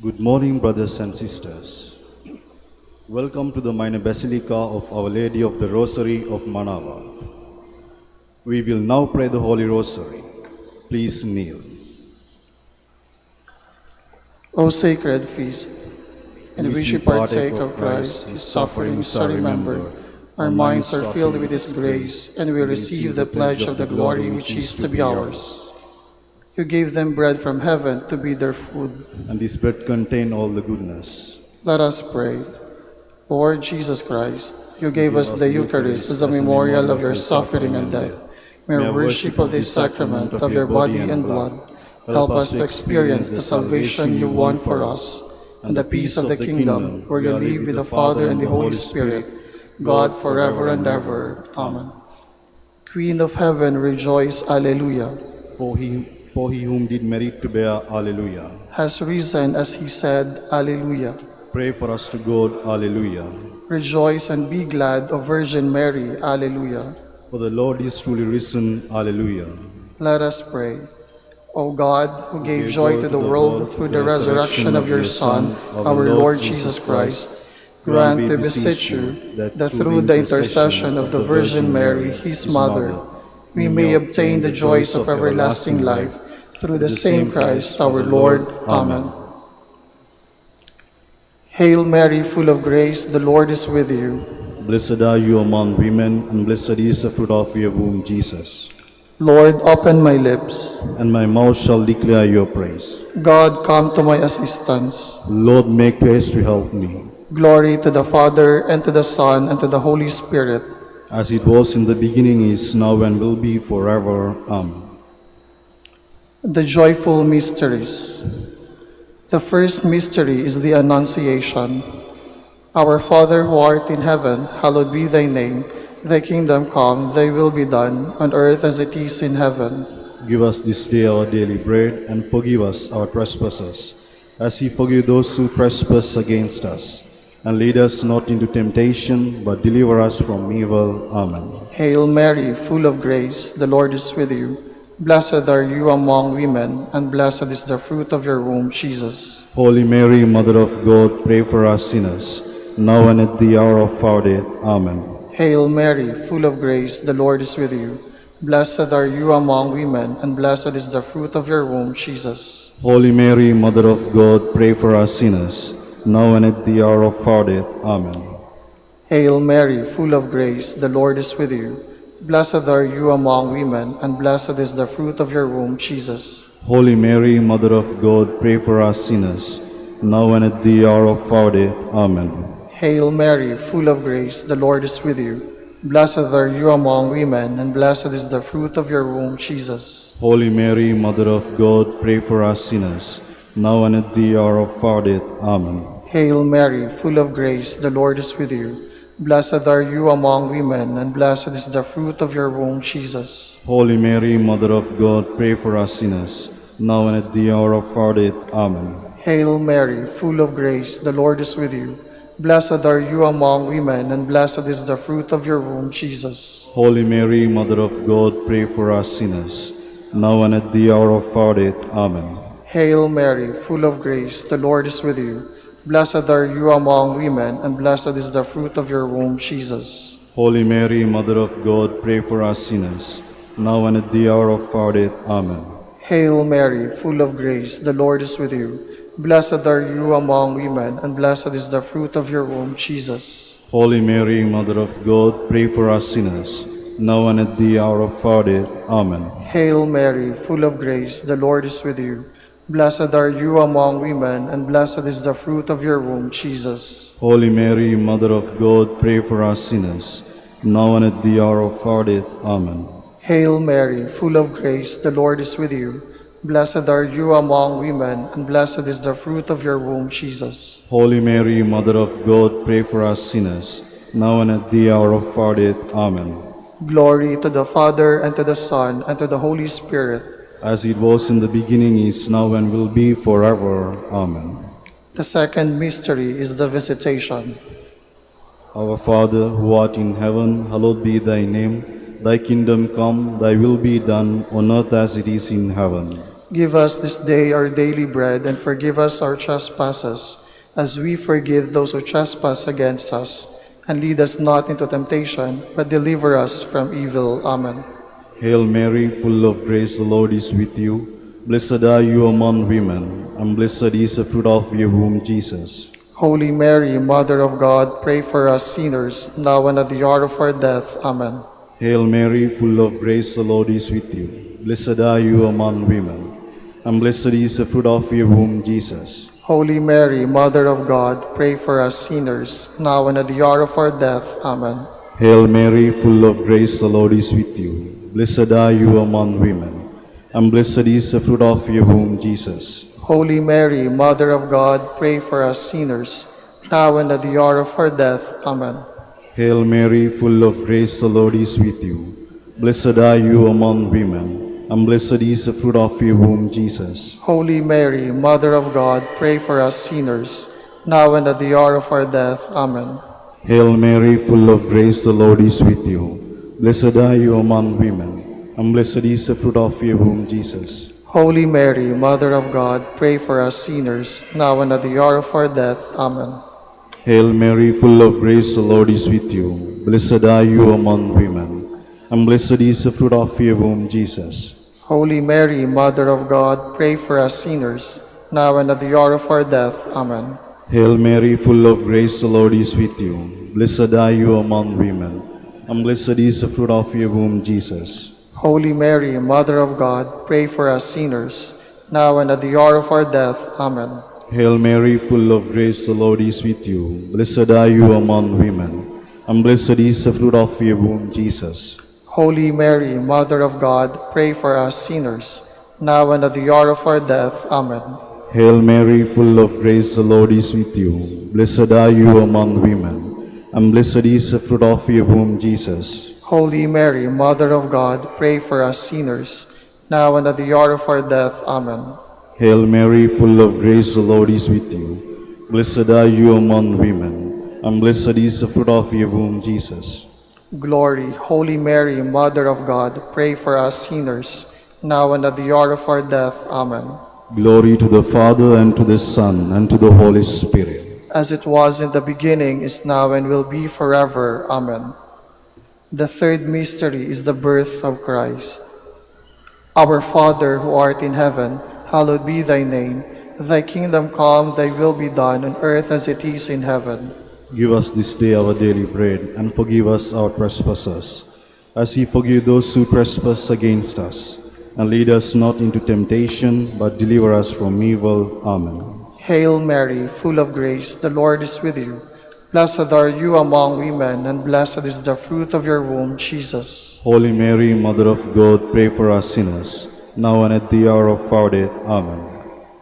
Good morning, brothers and sisters. Welcome to the minor basilica of Our Lady of the Rosary of Manaoag. We will now pray the Holy Rosary. Please kneel. O sacred feast, in which we partake of Christ, His sufferings are remembered, our minds are filled with His grace, and we receive the pledge of the glory which is to be ours. You gave them bread from heaven to be their food. And this bread contains all the goodness. Let us pray. Lord Jesus Christ, you gave us the Eucharist as a memorial of your suffering and death. May our worship of this sacrament of your body and blood help us to experience the salvation you won for us and the peace of the kingdom where you live with the Father and the Holy Spirit, God forever and ever. Amen. Queen of heaven, rejoice, Alleluia. For he whom did merit to bear, Alleluia. Has risen as he said, Alleluia. Pray for us to God, Alleluia. Rejoice and be glad, O Virgin Mary, Alleluia. For the Lord is truly risen, Alleluia. Let us pray. O God, who gave joy to the world through the resurrection of your Son, our Lord Jesus Christ, grant, we beseech you, that through the intercession of the Virgin Mary, his mother, we may obtain the joys of everlasting life, through the same Christ our Lord. Amen. Hail Mary, full of grace, the Lord is with you. Blessed are you among women, and blessed is the fruit of your womb, Jesus. Lord, open my lips, and my mouth shall declare your praise. God, come to my assistance. Lord, make haste to help me. Glory to the Father, and to the Son, and to the Holy Spirit. As it was in the beginning, is now, and will be forever. Amen. The joyful mysteries. The first mystery is the Annunciation. Our Father who art in heaven, hallowed be thy name. Thy kingdom come, thy will be done, on earth as it is in heaven. Give us this day our daily bread, and forgive us our trespasses, as we forgive those who trespass against us. And lead us not into temptation, but deliver us from evil. Amen. Hail Mary, full of grace, the Lord is with you. Blessed are you among women, and blessed is the fruit of your womb, Jesus. Holy Mary, Mother of God, pray for us sinners, now and at the hour of our death. Amen. Hail Mary, full of grace, the Lord is with you. Blessed are you among women, and blessed is the fruit of your womb, Jesus. Holy Mary, Mother of God, pray for us sinners, now and at the hour of our death. Amen. Hail Mary, full of grace, the Lord is with you. Blessed are you among women, and blessed is the fruit of your womb, Jesus. Holy Mary, Mother of God, pray for us sinners, now and at the hour of our death. Amen. Hail Mary, full of grace, the Lord is with you. Blessed are you among women, and blessed is the fruit of your womb, Jesus. Holy Mary, Mother of God, pray for us sinners, now and at the hour of our death. Amen. Hail Mary, full of grace, the Lord is with you. Blessed are you among women, and blessed is the fruit of your womb, Jesus. Holy Mary, Mother of God, pray for us sinners, now and at the hour of our death. Amen. Hail Mary, full of grace, the Lord is with you. Blessed are you among women, and blessed is the fruit of your womb, Jesus. Holy Mary, Mother of God, pray for us sinners, now and at the hour of our death. Amen. Hail Mary, full of grace, the Lord is with you. Blessed are you among women, and blessed is the fruit of your womb, Jesus. Holy Mary, Mother of God, pray for us sinners, now and at the hour of our death. Amen. Hail Mary, full of grace, the Lord is with you. Blessed are you among women, and blessed is the fruit of your womb, Jesus. Holy Mary, Mother of God, pray for us sinners, now and at the hour of our death. Amen. Hail Mary, full of grace, the Lord is with you. Blessed are you among women, and blessed is the fruit of your womb, Jesus. Holy Mary, Mother of God, pray for us sinners, now and at the hour of our death. Amen. Hail Mary, full of grace, the Lord is with you. Blessed are you among women, and blessed is the fruit of your womb, Jesus. Holy Mary, Mother of God, pray for us sinners, now and at the hour of our death. Amen. Glory to the Father, and to the Son, and to the Holy Spirit. As it was in the beginning, is now, and will be forever. Amen. The second mystery is the Visitation. Our Father, who art in heaven, hallowed be thy name. Thy kingdom come, thy will be done, on earth as it is in heaven. Give us this day our daily bread, and forgive us our trespasses, as we forgive those who trespass against us. And lead us not into temptation, but deliver us from evil. Amen. Hail Mary, full of grace, the Lord is with you. Blessed are you among women, and blessed is the fruit of your womb, Jesus. Holy Mary, Mother of God, pray for us sinners, now and at the hour of our death. Amen. Hail Mary, full of grace, the Lord is with you. Blessed are you among women, and blessed is the fruit of your womb, Jesus. Holy Mary, Mother of God, pray for us sinners, now and at the hour of our death. Amen. Hail Mary, full of grace, the Lord is with you. Blessed are you among women, and blessed is the fruit of your womb, Jesus. Holy Mary, Mother of God, pray for us sinners, now and at the hour of our death. Amen. Hail Mary, full of grace, the Lord is with you. Blessed are you among women, and blessed is the fruit of your womb, Jesus. Holy Mary, Mother of God, pray for us sinners, now and at the hour of our death. Amen. Hail Mary, full of grace, the Lord is with you. Blessed are you among women, and blessed is the fruit of your womb, Jesus. Holy Mary, Mother of God, pray for us sinners, now and at the hour of our death. Amen. Hail Mary, full of grace, the Lord is with you. Blessed are you among women, and blessed is the fruit of your womb, Jesus. Holy Mary, Mother of God, pray for us sinners, now and at the hour of our death. Amen. Hail Mary, full of grace, the Lord is with you. Blessed are you among women, and blessed is the fruit of your womb, Jesus. Holy Mary, Mother of God, pray for us sinners, now and at the hour of our death. Amen. Hail Mary, full of grace, the Lord is with you. Blessed are you among women, and blessed is the fruit of your womb, Jesus. Holy Mary, Mother of God, pray for us sinners, now and at the hour of our death. Amen. Hail Mary, full of grace, the Lord is with you. Blessed are you among women, and blessed is the fruit of your womb, Jesus. Holy Mary, Mother of God, pray for us sinners, now and at the hour of our death. Amen. Hail Mary, full of grace, the Lord is with you. Blessed are you among women, and blessed is the fruit of your womb, Jesus. Glory, Holy Mary, Mother of God, pray for us sinners, now and at the hour of our death. Amen. Glory to the Father, and to the Son, and to the Holy Spirit. As it was in the beginning, is now, and will be forever. Amen. The third mystery is the birth of Christ. Our Father, who art in heaven, hallowed be thy name. Thy kingdom come, thy will be done, on earth as it is in heaven. Give us this day our daily bread, and forgive us our trespasses, as we forgive those who trespass against us. And lead us not into temptation, but deliver us from evil. Amen. Hail Mary, full of grace, the Lord is with you. Blessed are you among women, and blessed is the fruit of your womb, Jesus. Holy Mary, Mother of God, pray for us sinners, now and at the hour of our death. Amen.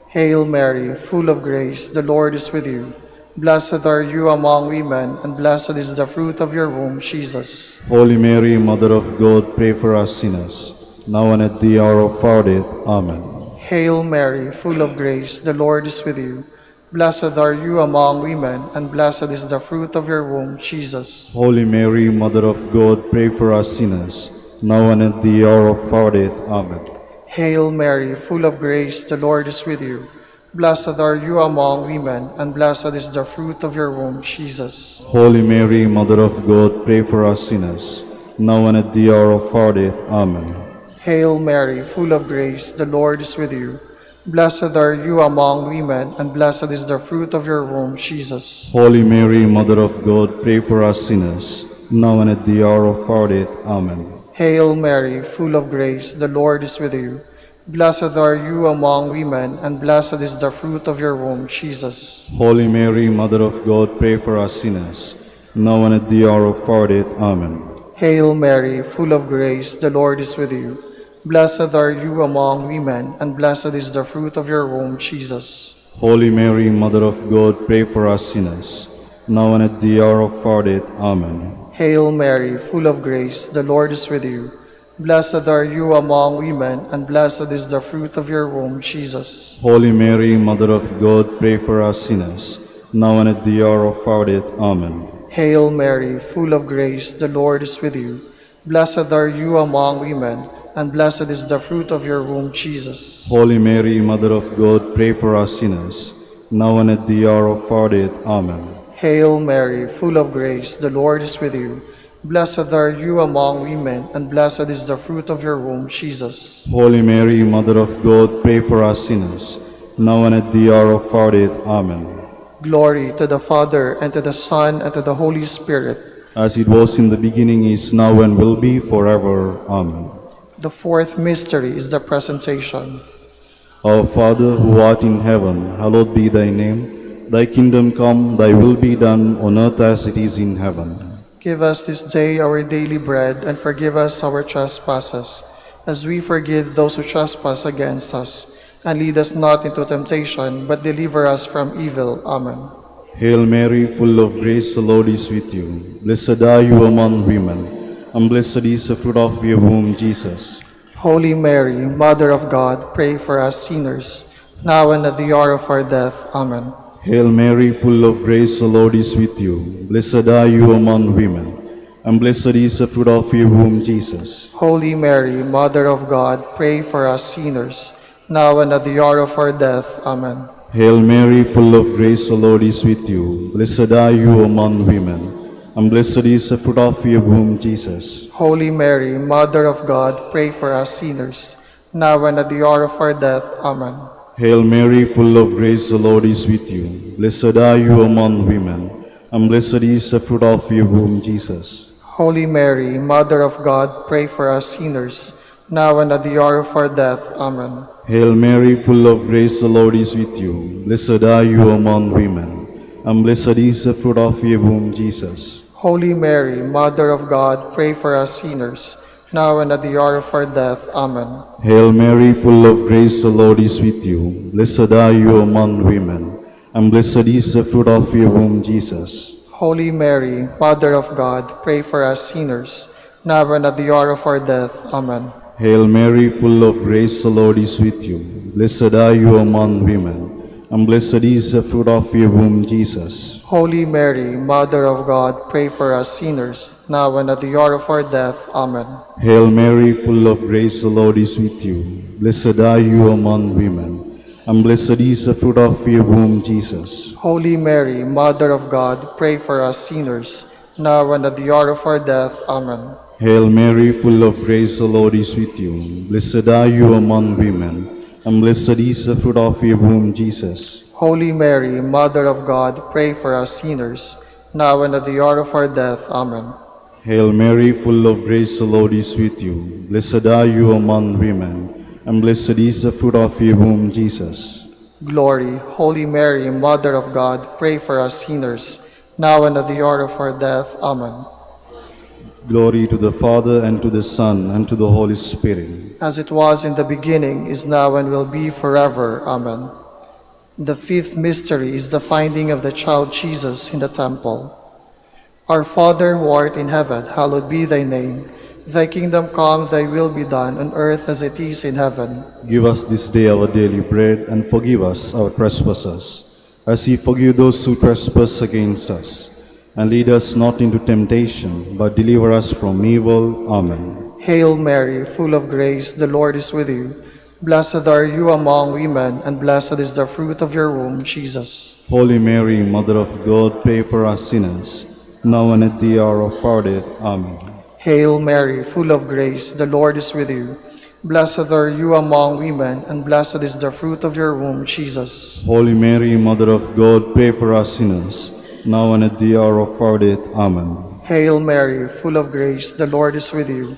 Hail Mary, full of grace, the Lord is with you. Blessed are you among women, and blessed is the fruit of your womb, Jesus. Holy Mary, Mother of God, pray for us sinners, now and at the hour of our death. Amen. Hail Mary, full of grace, the Lord is with you. Blessed are you among women, and blessed is the fruit of your womb, Jesus. Holy Mary, Mother of God, pray for us sinners, now and at the hour of our death. Amen. Hail Mary, full of grace, the Lord is with you. Blessed are you among women, and blessed is the fruit of your womb, Jesus. Holy Mary, Mother of God, pray for us sinners, now and at the hour of our death. Amen. Hail Mary, full of grace, the Lord is with you. Blessed are you among women, and blessed is the fruit of your womb, Jesus. Holy Mary, Mother of God, pray for us sinners, now and at the hour of our death. Amen. Hail Mary, full of grace, the Lord is with you. Blessed are you among women, and blessed is the fruit of your womb, Jesus. Holy Mary, Mother of God, pray for us sinners, now and at the hour of our death. Amen. Hail Mary, full of grace, the Lord is with you. Blessed are you among women, and blessed is the fruit of your womb, Jesus. Holy Mary, Mother of God, pray for us sinners, now and at the hour of our death. Amen. Hail Mary, full of grace, the Lord is with you. Blessed are you among women, and blessed is the fruit of your womb, Jesus. Holy Mary, Mother of God, pray for us sinners, now and at the hour of our death. Amen. Hail Mary, full of grace, the Lord is with you. Blessed are you among women, and blessed is the fruit of your womb, Jesus. Holy Mary, Mother of God, pray for us sinners, now and at the hour of our death. Amen. Hail Mary, full of grace, the Lord is with you. Blessed are you among women, and blessed is the fruit of your womb, Jesus. Holy Mary, Mother of God, pray for us sinners, now and at the hour of our death. Amen. Glory to the Father, and to the Son, and to the Holy Spirit. As it was in the beginning, is now, and will be forever. Amen. The fourth mystery is the presentation. Our Father, who art in heaven, hallowed be thy name. Thy kingdom come, thy will be done, on earth as it is in heaven. Give us this day our daily bread, and forgive us our trespasses, as we forgive those who trespass against us. And lead us not into temptation, but deliver us from evil. Amen. Hail Mary, full of grace, the Lord is with you. Blessed are you among women, and blessed is the fruit of your womb, Jesus. Holy Mary, Mother of God, pray for us sinners, now and at the hour of our death. Amen. Hail Mary, full of grace, the Lord is with you. Blessed are you among women, and blessed is the fruit of your womb, Jesus. Holy Mary, Mother of God, pray for us sinners, now and at the hour of our death. Amen. Hail Mary, full of grace, the Lord is with you. Blessed are you among women, and blessed is the fruit of your womb, Jesus. Holy Mary, Mother of God, pray for us sinners, now and at the hour of our death. Amen. Hail Mary, full of grace, the Lord is with you. Blessed are you among women, and blessed is the fruit of your womb, Jesus. Holy Mary, Mother of God, pray for us sinners, now and at the hour of our death. Amen. Hail Mary, full of grace, the Lord is with you. Blessed are you among women, and blessed is the fruit of your womb, Jesus. Holy Mary, Mother of God, pray for us sinners, now and at the hour of our death. Amen. Hail Mary, full of grace, the Lord is with you. Blessed are you among women, and blessed is the fruit of your womb, Jesus. Holy Mary, Mother of God, pray for us sinners, now and at the hour of our death. Amen. Hail Mary, full of grace, the Lord is with you. Blessed are you among women, and blessed is the fruit of your womb, Jesus. Holy Mary, Mother of God, pray for us sinners, now and at the hour of our death. Amen. Hail Mary, full of grace, the Lord is with you. Blessed are you among women, and blessed is the fruit of your womb, Jesus. Holy Mary, Mother of God, pray for us sinners, now and at the hour of our death. Amen. Hail Mary, full of grace, the Lord is with you. Blessed are you among women, and blessed is the fruit of your womb, Jesus. Holy Mary, Mother of God, pray for us sinners, now and at the hour of our death. Amen. Hail Mary, full of grace, the Lord is with you. Blessed are you among women, and blessed is the fruit of your womb, Jesus. Glory, Holy Mary, Mother of God, pray for us sinners, now and at the hour of our death. Amen. Glory to the Father, and to the Son, and to the Holy Spirit. As it was in the beginning, is now, and will be forever. Amen. The fifth mystery is the finding of the child Jesus in the temple. Our Father who art in heaven, hallowed be thy name. Thy kingdom come, thy will be done, on earth as it is in heaven. Give us this day our daily bread, and forgive us our trespasses, as we forgive those who trespass against us. And lead us not into temptation, but deliver us from evil. Amen. Hail Mary, full of grace, the Lord is with you. Blessed are you among women, and blessed is the fruit of your womb, Jesus. Holy Mary, Mother of God, pray for us sinners, now and at the hour of our death. Amen. Hail Mary, full of grace, the Lord is with you. Blessed are you among women, and blessed is the fruit of your womb, Jesus. Holy Mary, Mother of God, pray for us sinners, now and at the hour of our death. Amen. Hail Mary, full of grace, the Lord is with you.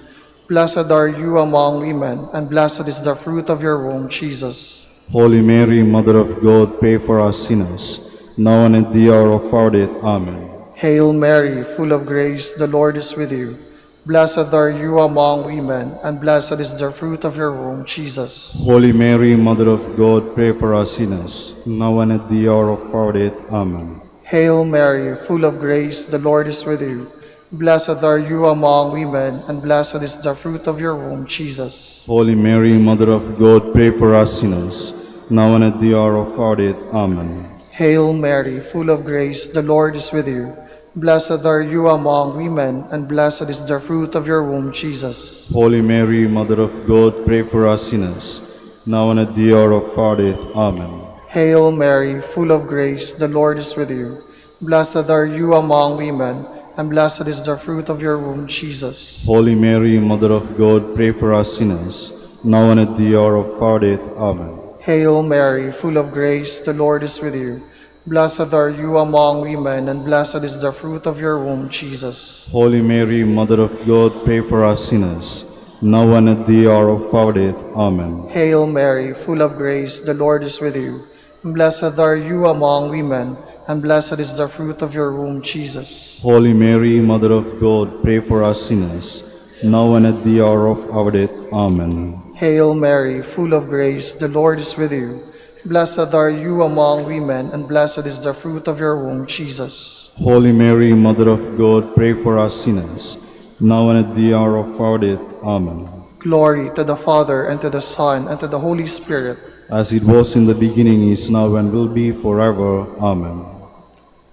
Blessed are you among women, and blessed is the fruit of your womb, Jesus. Holy Mary, Mother of God, pray for us sinners, now and at the hour of our death. Amen. Hail Mary, full of grace, the Lord is with you. Blessed are you among women, and blessed is the fruit of your womb, Jesus. Holy Mary, Mother of God, pray for us sinners, now and at the hour of our death. Amen. Hail Mary, full of grace, the Lord is with you. Blessed are you among women, and blessed is the fruit of your womb, Jesus. Holy Mary, Mother of God, pray for us sinners, now and at the hour of our death. Amen. Hail Mary, full of grace, the Lord is with you. Blessed are you among women, and blessed is the fruit of your womb, Jesus. Holy Mary, Mother of God, pray for us sinners, now and at the hour of our death. Amen. Hail Mary, full of grace, the Lord is with you. Blessed are you among women, and blessed is the fruit of your womb, Jesus. Holy Mary, Mother of God, pray for us sinners, now and at the hour of our death. Amen. Hail Mary, full of grace, the Lord is with you. Blessed are you among women, and blessed is the fruit of your womb, Jesus. Holy Mary, Mother of God, pray for us sinners, now and at the hour of our death. Amen. Hail Mary, full of grace, the Lord is with you. Blessed are you among women, and blessed is the fruit of your womb, Jesus. Holy Mary, Mother of God, pray for us sinners, now and at the hour of our death. Amen. Hail Mary, full of grace, the Lord is with you. Blessed are you among women, and blessed is the fruit of your womb, Jesus. Holy Mary, Mother of God, pray for us sinners, now and at the hour of our death. Amen. Glory to the Father, and to the Son, and to the Holy Spirit. As it was in the beginning, is now, and will be forever. Amen.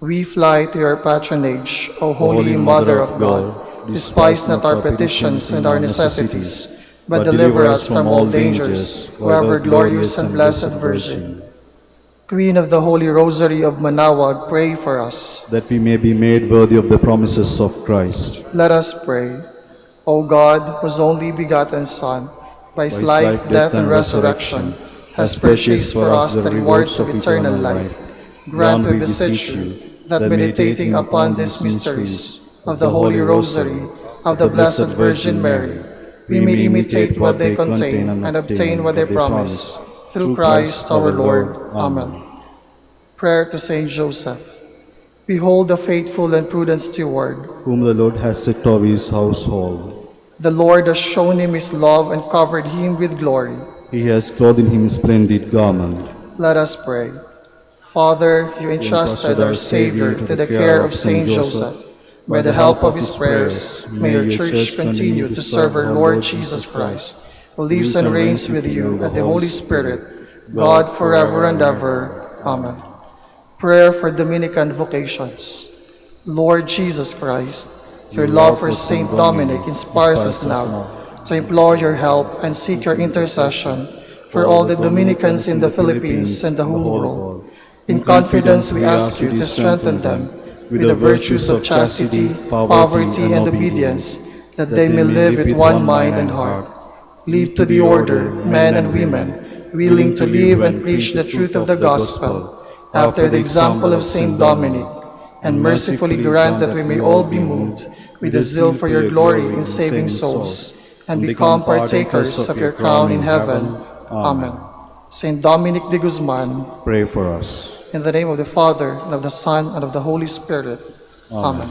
We fly to your patronage, O Holy Mother of God. Despise not our petitions and our necessities, but deliver us from all dangers, O ever glorious and blessed Virgin. Queen of the Holy Rosary of Manaoag, pray for us. That we may be made worthy of the promises of Christ. Let us pray. O God, whose only begotten Son, by his life, death, and resurrection, has purchased for us the rewards of eternal life, grant, we beseech you, that meditating upon these mysteries of the Holy Rosary of the Blessed Virgin Mary, we may imitate what they contain and obtain what they promise. Through Christ our Lord. Amen. Prayer to Saint Joseph. Behold the faithful and prudent steward, whom the Lord has set over his household. The Lord has shown him his love and covered him with glory. He has clothed him in splendid garment. Let us pray. Father, you entrusted our Savior to the care of Saint Joseph. By the help of his prayers, may your Church continue to serve our Lord Jesus Christ, who lives and reigns with you and the Holy Spirit, God forever and ever. Amen. Prayer for Dominican vocations. Lord Jesus Christ, your love for Saint Dominic inspires us now to implore your help and seek your intercession for all the Dominicans in the Philippines and the whole world. In confidence we ask you to strengthen them with the virtues of chastity, poverty, and obedience, that they may live with one mind and heart. Lead to the order men and women willing to live and preach the truth of the gospel after the example of Saint Dominic, and mercifully grant that we may all be moved with a zeal for your glory in saving souls, and become partakers of your crown in heaven. Amen. Saint Dominic de Guzman, pray for us. in the name of the Father, and of the Son, and of the Holy Spirit. Amen.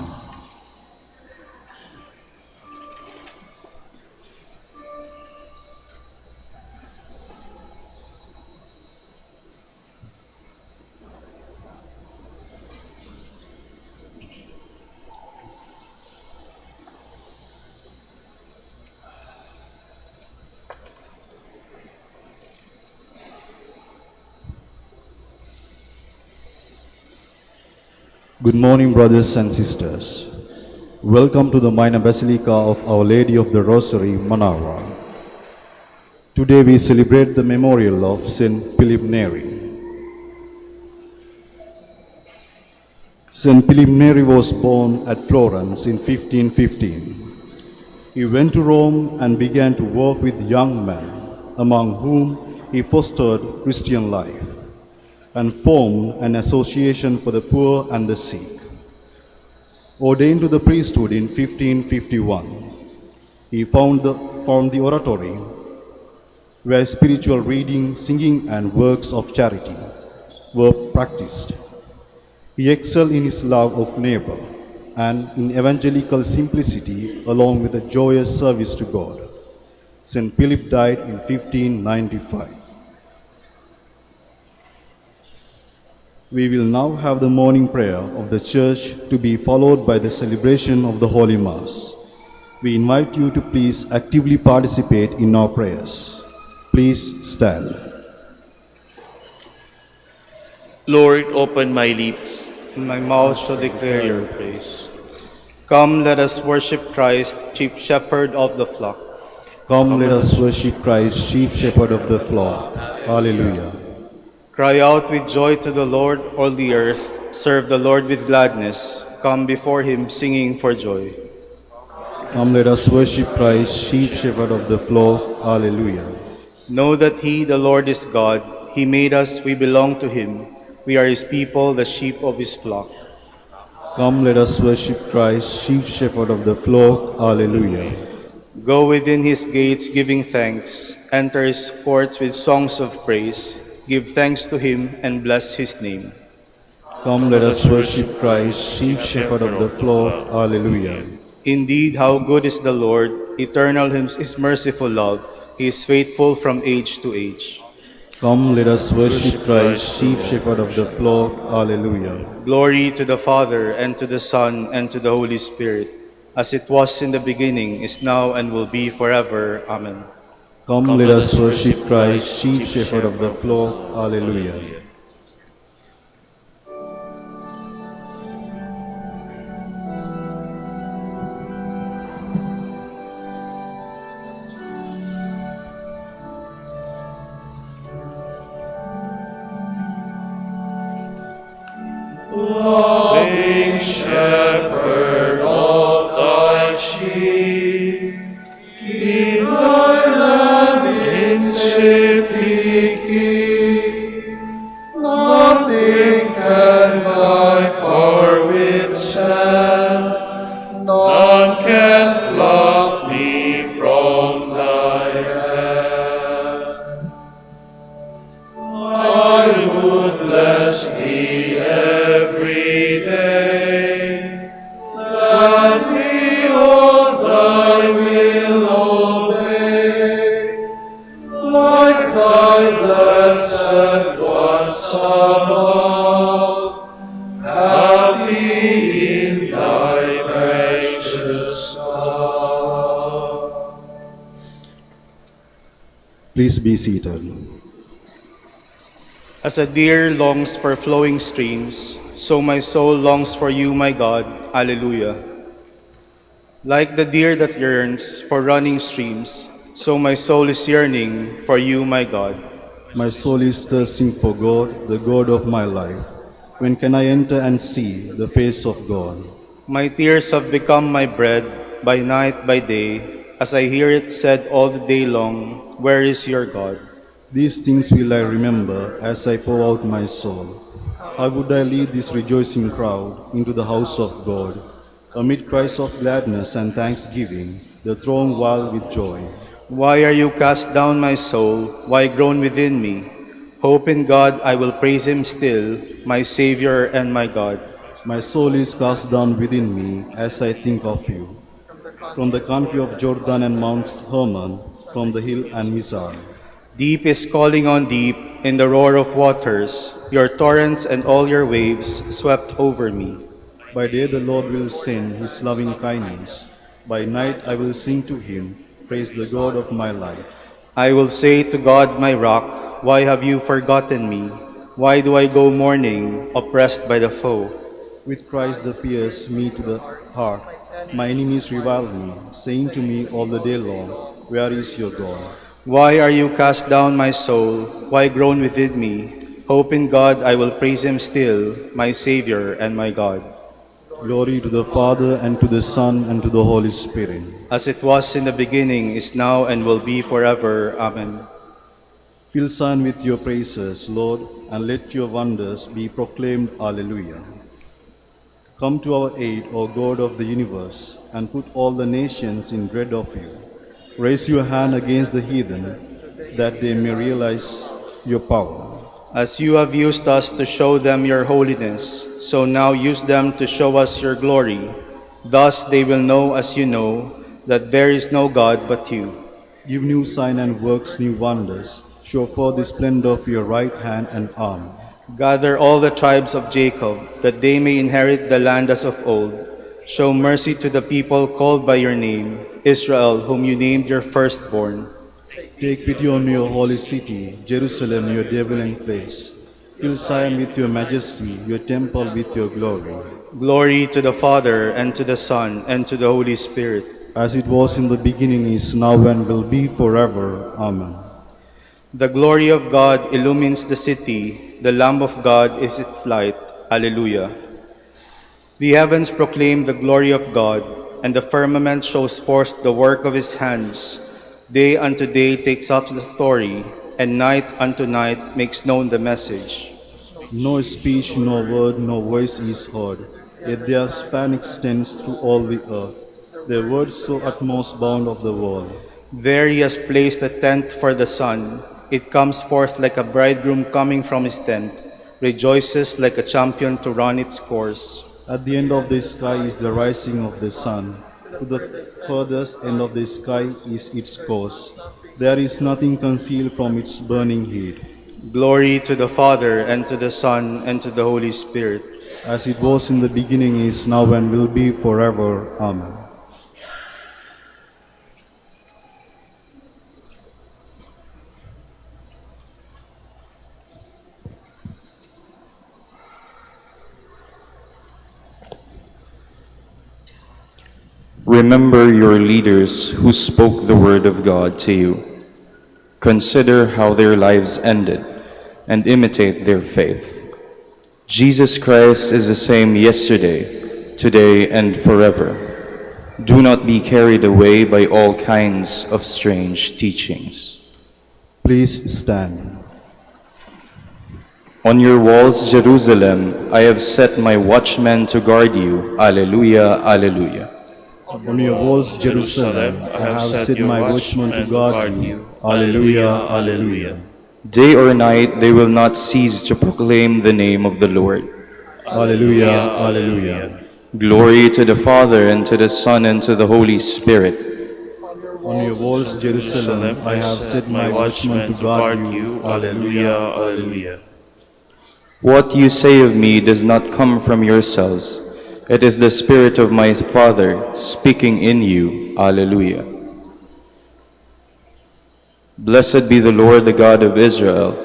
Good morning, brothers and sisters. Welcome to the Minor Basilica of Our Lady of the Rosary, Manaoag. Today we celebrate the memorial of Saint Philip Neri. Saint Philip Neri was born at Florence in 1515. He went to Rome and began to work with young men, among whom he fostered Christian life and formed an association for the poor and the sick. Ordained to the priesthood in 1551, he found the oratory, where spiritual reading, singing, and works of charity were practiced. He excelled in his love of neighbor and in evangelical simplicity, along with a joyous service to God. St. Philip died in 1595. We will now have the morning prayer of the Church, to be followed by the celebration of the Holy Mass. We invite you to please actively participate in our prayers. Please stand. Lord, open my lips, and my mouth shall declare your praise. Come, let us worship Christ, chief shepherd of the flock. Come, let us worship Christ, chief shepherd of the flock. Hallelujah. Cry out with joy to the Lord, all the earth. Serve the Lord with gladness. Come before him singing for joy. Come, let us worship Christ, chief shepherd of the flock. Hallelujah. Know that he, the Lord, is God. He made us, we belong to him. We are his people, the sheep of his flock. Come, let us worship Christ, chief shepherd of the flock. Hallelujah. Go within his gates giving thanks. Enter his courts with songs of praise. Give thanks to him and bless his name. Come, let us worship Christ, chief shepherd of the flock. Hallelujah. Indeed, how good is the Lord. Eternal is his merciful love. He is faithful from age to age. Come, let us worship Christ, chief shepherd of the flock. Hallelujah. Glory to the Father, and to the Son, and to the Holy Spirit, as it was in the beginning, is now, and will be forever. Amen. Come, let us worship Christ, chief shepherd of the flock. Hallelujah. Loving shepherd of thy sheep, keep thy lamb in safety keep. Nothing can thy power withstand, none can pluck me from thy hand. I would bless thee every day, gladly all thy will obey, like thy blessed ones above, happy in thy precious love. Please be seated. As a deer longs for flowing streams, so my soul longs for you, my God. Alleluia. Like the deer that yearns for running streams, so my soul is yearning for you, my God. My soul is thirsting for God, the God of my life. When can I enter and see the face of God? My tears have become my bread, by night, by day, as I hear it said all the day long, where is your God? These things will I remember as I pour out my soul. How would I lead this rejoicing crowd into the house of God, amid cries of gladness and thanksgiving, the throng wild with joy? Why are you cast down, my soul? Why groan within me? Hope in God, I will praise him still, my Savior and my God. My soul is cast down within me as I think of you. From the country of Jordan and Mount Hermon, from the hill and Mizar. Deep is calling on deep in the roar of waters. Your torrents and all your waves swept over me. By day the Lord will send his loving kindness. By night I will sing to him, praise the God of my life. I will say to God, my rock, why have you forgotten me? Why do I go mourning, oppressed by the foe? With cries that pierce me to the heart, my enemies revile me, saying to me all the day long, where is your God? Why are you cast down, my soul? Why groan within me? Hope in God, I will praise him still, my Savior and my God. Glory to the Father, and to the Son, and to the Holy Spirit. As it was in the beginning, is now, and will be forever. Amen. Fill Zion with your praises, Lord, and let your wonders be proclaimed. Alleluia. Come to our aid, O God of the universe, and put all the nations in dread of you. Raise your hand against the heathen, that they may realize your power. As you have used us to show them your holiness, so now use them to show us your glory. Thus they will know, as you know, that there is no God but you. Give new sign and works new wonders. Show forth the splendor of your right hand and arm. Gather all the tribes of Jacob, that they may inherit the land as of old. Show mercy to the people called by your name, Israel, whom you named your firstborn. Take pity on your holy city, Jerusalem, your dwelling place. Fill Zion with your majesty, your temple with your glory. Glory to the Father, and to the Son, and to the Holy Spirit. As it was in the beginning, is now, and will be forever. Amen. The glory of God illumines the city. The Lamb of God is its light. Alleluia. The heavens proclaim the glory of God, and the firmament shows forth the work of his hands. Day unto day takes up the story, and night unto night makes known the message. No speech, no word, no voice is heard, yet their span extends to all the earth. Their words so utmost bound of the world. There he has placed a tent for the sun. It comes forth like a bridegroom coming from his tent, rejoices like a champion to run its course. At the end of the sky is the rising of the sun. To the furthest end of the sky is its course. There is nothing concealed from its burning heat. Glory to the Father, and to the Son, and to the Holy Spirit. As it was in the beginning, is now, and will be forever. Amen. Remember your leaders who spoke the word of God to you. Consider how their lives ended, and imitate their faith. Jesus Christ is the same yesterday, today, and forever. Do not be carried away by all kinds of strange teachings. Please stand. On your walls, Jerusalem, I have set my watchmen to guard you. Alleluia, alleluia. On your walls, Jerusalem, I have set my watchmen to guard you. Alleluia, alleluia. Day or night they will not cease to proclaim the name of the Lord. Alleluia, alleluia. Glory to the Father, and to the Son, and to the Holy Spirit. On your walls, Jerusalem, I have set my watchmen to guard you. Alleluia, alleluia. What you say of me does not come from yourselves. It is the Spirit of my Father speaking in you. Alleluia. Blessed be the Lord, the God of Israel.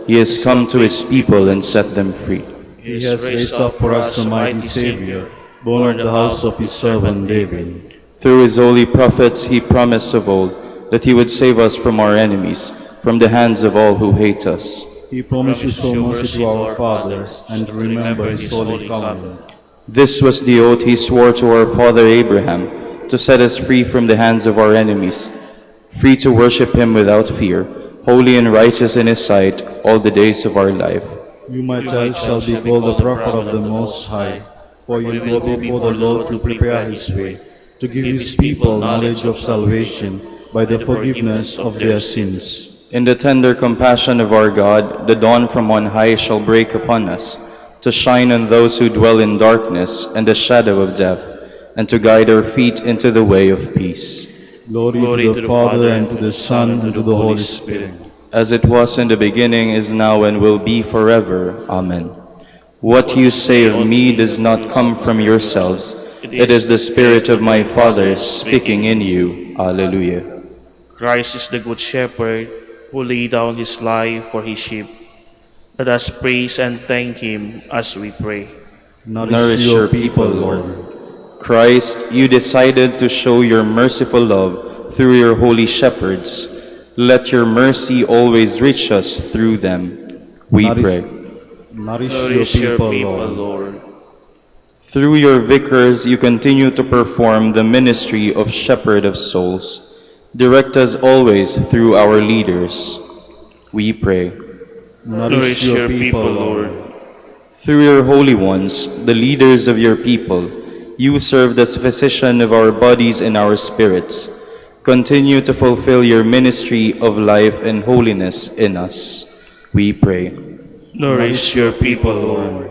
He has come to his people and set them free. He has raised up for us a mighty Savior, born of the house of his servant David. Through his holy prophets he promised of old that he would save us from our enemies, from the hands of all who hate us. He promised to show mercy to our fathers and to remember his holy covenant. This was the oath he swore to our father Abraham, to set us free from the hands of our enemies, free to worship him without fear, holy and righteous in his sight all the days of our life. You, my child, shall be called the prophet of the Most High, for you will go before the Lord to prepare his way, to give his people knowledge of salvation by the forgiveness of their sins. In the tender compassion of our God, the dawn from on high shall break upon us, to shine on those who dwell in darkness and the shadow of death, and to guide our feet into the way of peace. Glory to the Father, and to the Son, and to the Holy Spirit. As it was in the beginning, is now, and will be forever. Amen. What you say of me does not come from yourselves. It is the Spirit of my Father speaking in you. Alleluia. Christ is the good shepherd who laid down his life for his sheep. Let us praise and thank him as we pray. Nourish your people, Lord. Christ, you decided to show your merciful love through your holy shepherds. Let your mercy always reach us through them. We pray. Nourish your people, Lord. Through your vicars, you continue to perform the ministry of shepherd of souls. Direct us always through our leaders. We pray. Nourish your people, Lord. Through your holy ones, the leaders of your people, you served as physician of our bodies and our spirits. Continue to fulfill your ministry of life and holiness in us. We pray. Nourish your people, Lord.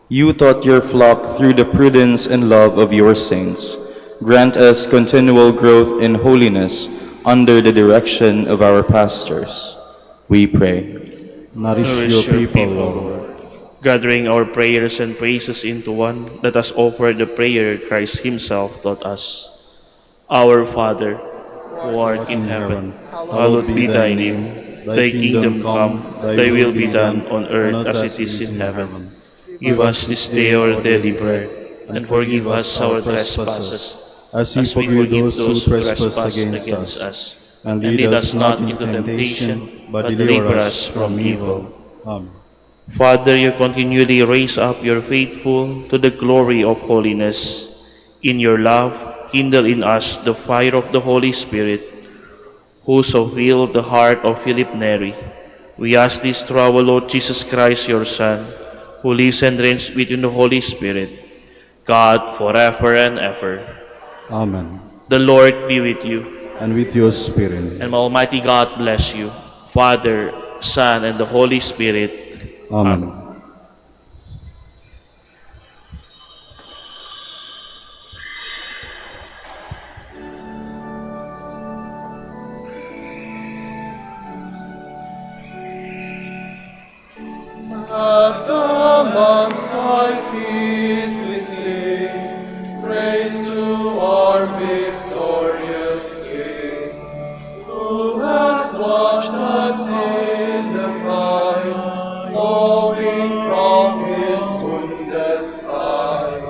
You taught your flock through the prudence and love of your saints. Grant us continual growth in holiness under the direction of our pastors. We pray. Nourish your people, Lord. Gathering our prayers and praises into one, let us offer the prayer Christ himself taught us. Our Father, who art in heaven, hallowed be thy name. Thy kingdom come, thy will be done on earth as it is in heaven. Give us this day our daily bread, and forgive us our trespasses, as we forgive those who trespass against us. And lead us not into temptation, but deliver us from evil. Amen. Father, you continually raise up your faithful to the glory of holiness. In your love, kindle in us the fire of the Holy Spirit, who so filled the heart of Philip Neri. We ask this through our Lord Jesus Christ, your Son, who lives and reigns with you in the Holy Spirit, God, forever and ever. Amen. The Lord be with you, And with your spirit. and may Almighty God bless you, Father, Son, and the Holy Spirit. Amen. At the Lamb's high feast we sing, praise to our victorious King, who has washed us in the tide, flowing from his wounded side.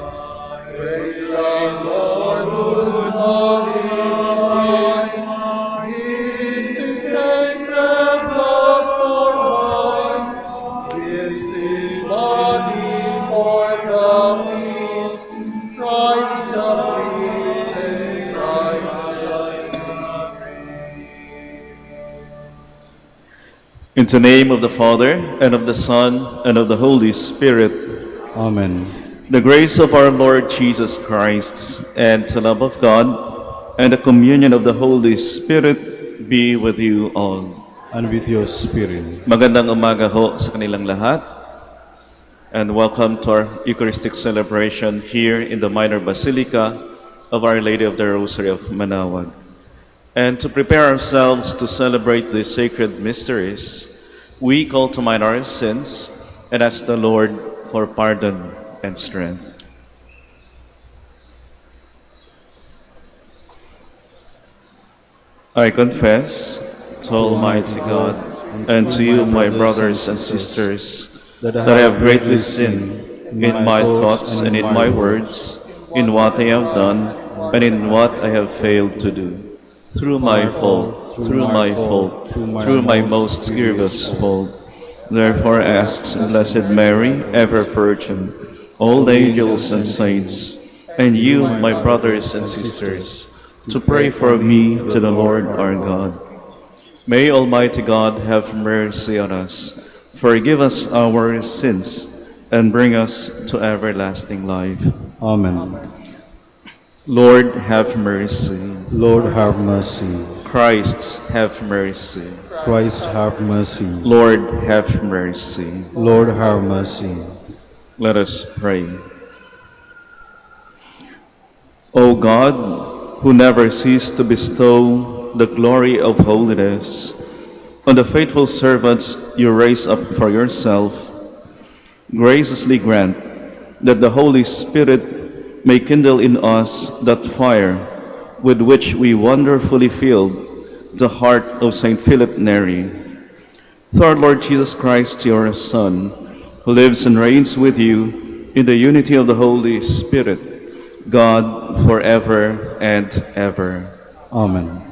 Praise the Lord whose love divine gives his sacred blood for wine, gives his body for the feast. Christ the victim, Christ the priest. In the name of the Father, and of the Son, and of the Holy Spirit. Amen. The grace of our Lord Jesus Christ, and the love of God, and the communion of the Holy Spirit be with you all. And with your spirit. Magandang umaga ho sa kanilang lahat. And welcome to our Eucharistic celebration here in the Minor Basilica of Our Lady of the Rosary of Manaoag. And to prepare ourselves to celebrate the sacred mysteries, we call to mind our sins and ask the Lord for pardon and strength. I confess to Almighty God and to you, my brothers and sisters, that I have greatly sinned in my thoughts and in my words, in what I have done and in what I have failed to do. Through my fault, through my most grievous fault. Therefore asks Blessed Mary, ever Virgin, all the angels and saints, and you, my brothers and sisters, to pray for me to the Lord our God. May Almighty God have mercy on us, forgive us our sins, and bring us to everlasting life. Amen. Lord, have mercy. Lord, have mercy. Christ, have mercy. Christ, have mercy. Lord, have mercy. Lord, have mercy. Let us pray. O God, who never cease to bestow the glory of holiness on the faithful servants you raise up for yourself, graciously grant that the Holy Spirit may kindle in us that fire with which we wonderfully filled the heart of Saint Philip Neri. Through our Lord Jesus Christ, your Son, who lives and reigns with you in the unity of the Holy Spirit, God, forever and ever. Amen.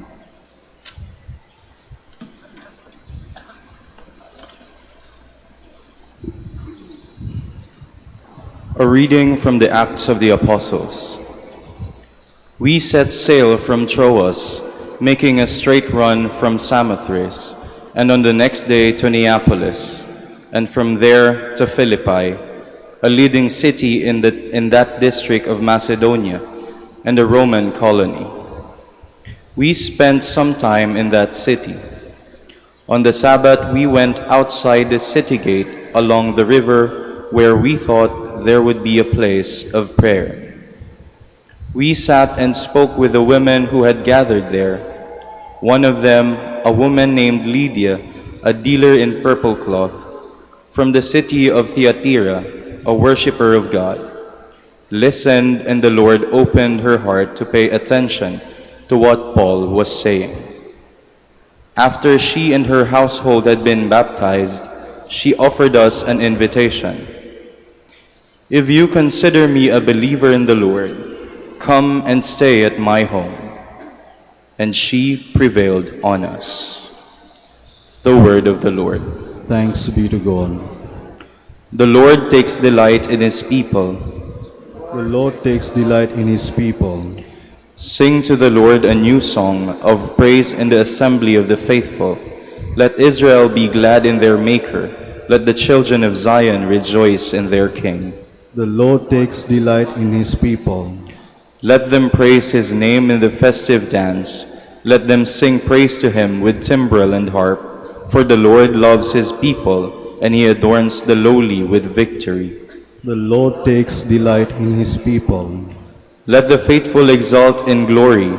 A reading from the Acts of the Apostles. We set sail from Troas, making a straight run from Samothrace, and on the next day to Neapolis, and from there to Philippi, a leading city in that district of Macedonia, and a Roman colony. We spent some time in that city. On the Sabbath, we went outside the city gate along the river where we thought there would be a place of prayer. We sat and spoke with the women who had gathered there. One of them, a woman named Lydia, a dealer in purple cloth, from the city of Thyatira, a worshipper of God, listened, and the Lord opened her heart to pay attention to what Paul was saying. After she and her household had been baptized, she offered us an invitation. If you consider me a believer in the Lord, come and stay at my home. And she prevailed on us. The word of the Lord. Thanks be to God. The Lord takes delight in his people. The Lord takes delight in his people. Sing to the Lord a new song of praise in the assembly of the faithful. Let Israel be glad in their Maker. Let the children of Zion rejoice in their King. The Lord takes delight in his people. Let them praise his name in the festive dance. Let them sing praise to him with timbrel and harp. For the Lord loves his people, and he adorns the lowly with victory. The Lord takes delight in his people. Let the faithful exult in glory.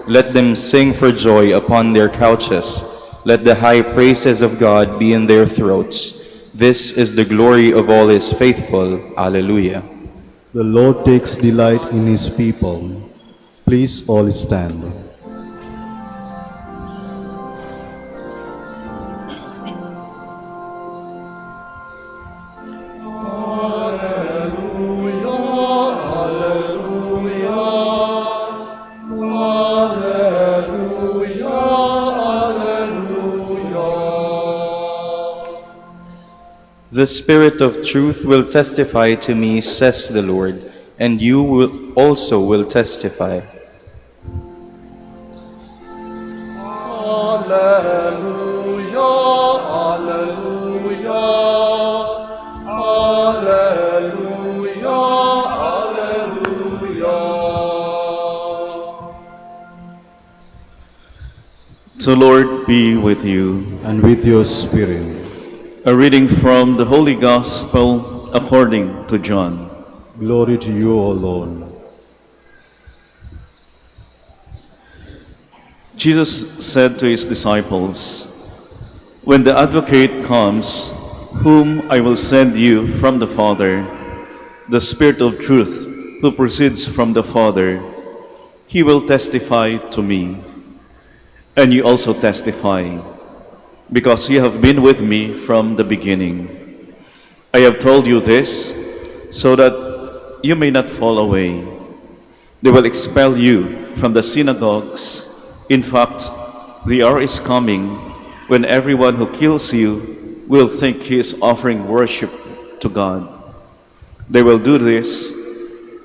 Let them sing for joy upon their couches. Let the high praises of God be in their throats. This is the glory of all his faithful. Alleluia. The Lord takes delight in his people. Please all stand. The Spirit of truth will testify to me, says the Lord, and you also will testify. Alleluia, alleluia, alleluia, alleluia. The Lord be with you. And with your spirit. A reading from the Holy Gospel according to John. Glory to you, O Lord. Jesus said to his disciples, "When the Advocate comes, whom I will send you from the Father, the Spirit of truth who proceeds from the Father, he will testify to me. And you also testify, because you have been with me from the beginning. I have told you this so that you may not fall away. They will expel you from the synagogues. In fact, the hour is coming when everyone who kills you will think he is offering worship to God. They will do this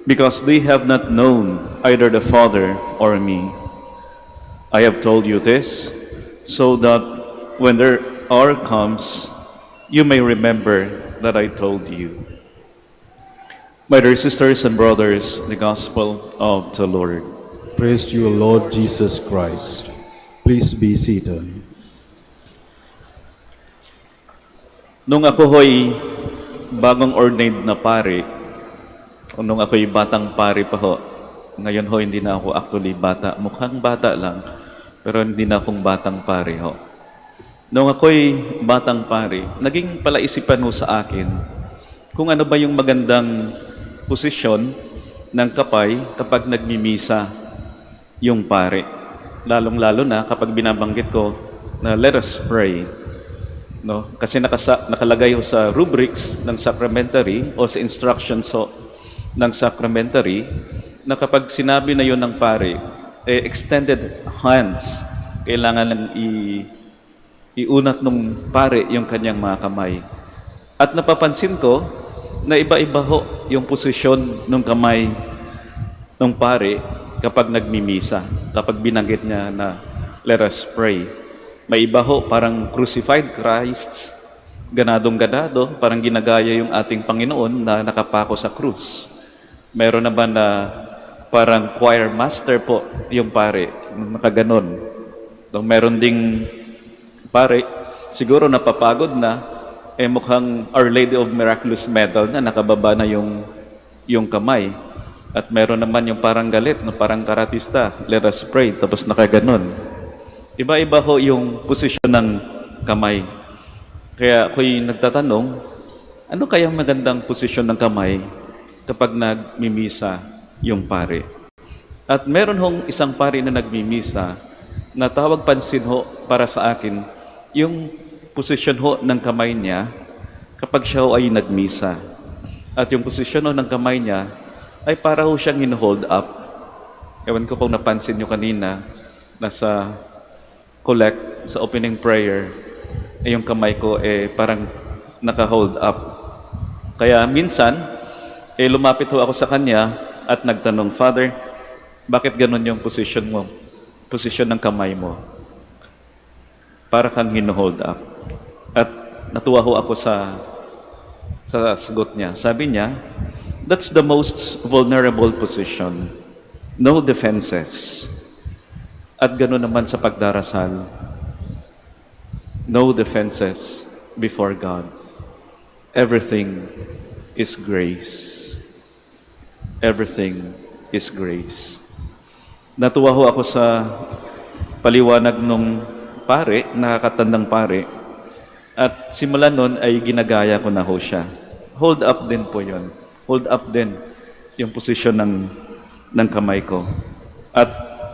because they have not known either the Father or me. I have told you this so that when their hour comes, you may remember that I told you." My dear sisters and brothers, the Gospel of the Lord. Praise to you, Lord Jesus Christ. Please be seated. Nung ako ho'y bagong ordained na pari, o nung ako'y batang pari pa ho, ngayon ho hindi na ako actually bata, mukhang bata lang, pero hindi na akong batang pari ho. Nung ako'y batang pari, naging palaisipan ho sa akin kung ano ba yung magandang posisyon ng kapay kapag nagmimisa yung pari. Lalong-lalo na kapag binabanggit ko na let us pray. No? Kasi nakalagay ho sa rubrics ng sacramentary o sa instructions ho ng sacramentary na kapag sinabi na yun ng pari, extended hands, kailangan lang iunat nung pare yung kanyang mga kamay. At napapansin ko na iba-iba ho yung posisyon ng kamay ng pare kapag nagmimisa, kapag binanggit niya na let us pray. May iba ho, parang crucified Christ, ganadong-ganado, parang ginagaya yung ating Panginoon na nakapako sa krus. Meron naman na parang choir master po yung pare, nakaganon. Meron ding pare, siguro napapagod na, mukhang Our Lady of Miraculous Medal na nakababa na yung kamay. At meron naman yung parang galit, no, parang karatista, let us pray, tapos nakaganon. Iba-iba ho yung posisyon ng kamay. Kaya ako'y nagtatanong, ano kayang magandang posisyon ng kamay kapag nagmimisa yung pare? At meron hong isang pare na nagmimisa natawag pansin ho para sa akin yung posisyon ho ng kamay niya kapag siya ho ay nagmisa. At yung posisyon ho ng kamay niya ay para ho siyang in-hold up. Ewan ko kung napansin nyo kanina, nasa collect, sa opening prayer, yung kamay ko parang naka-hold up. Kaya minsan, lumapit ho ako sa kanya at nagtanong, Father, bakit ganun yung position mo? Position ng kamay mo. Para kang hino-hold up. At natuwa ho ako sa sagot niya. Sabi niya, that's the most vulnerable position. No defenses. At gano'n naman sa pagdarasal. No defenses before God. Everything is grace. Everything is grace. Natuwa ho ako sa paliwanag nung pare, nakakatandang pare. At simula nun ay ginagaya ko na ho siya. Hold up din po yon. Hold up din yung posisyon ng kamay ko. At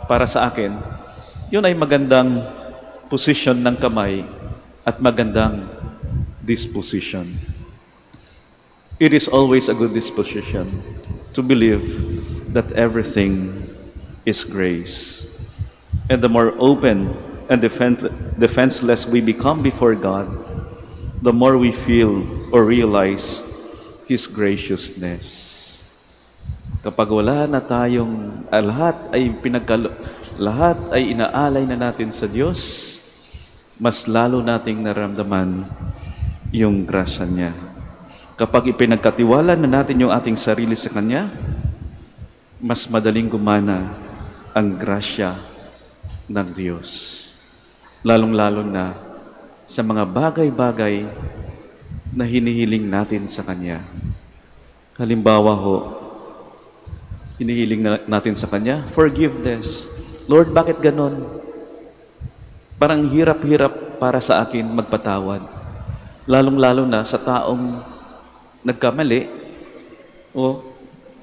para sa akin, yun ay magandang posisyon ng kamay at magandang disposition. It is always a good disposition to believe that everything is grace. And the more open and defenseless we become before God, the more we feel or realize His graciousness. Kapag wala na tayong lahat ay inaalay na natin sa Diyos, mas lalo nating naramdaman yung grasya niya. Kapag ipinagkatiwala na natin yung ating sarili sa Kanya, mas madaling gumana ang grasya ng Diyos. Lalong-lalo na sa mga bagay-bagay na hinihiling natin sa Kanya. Halimbawa ho, hinihiling natin sa Kanya, forgiveness. Lord, bakit ganon? Parang hirap-hirap para sa akin magpatawad. Lalong-lalo na sa taong nagkamali o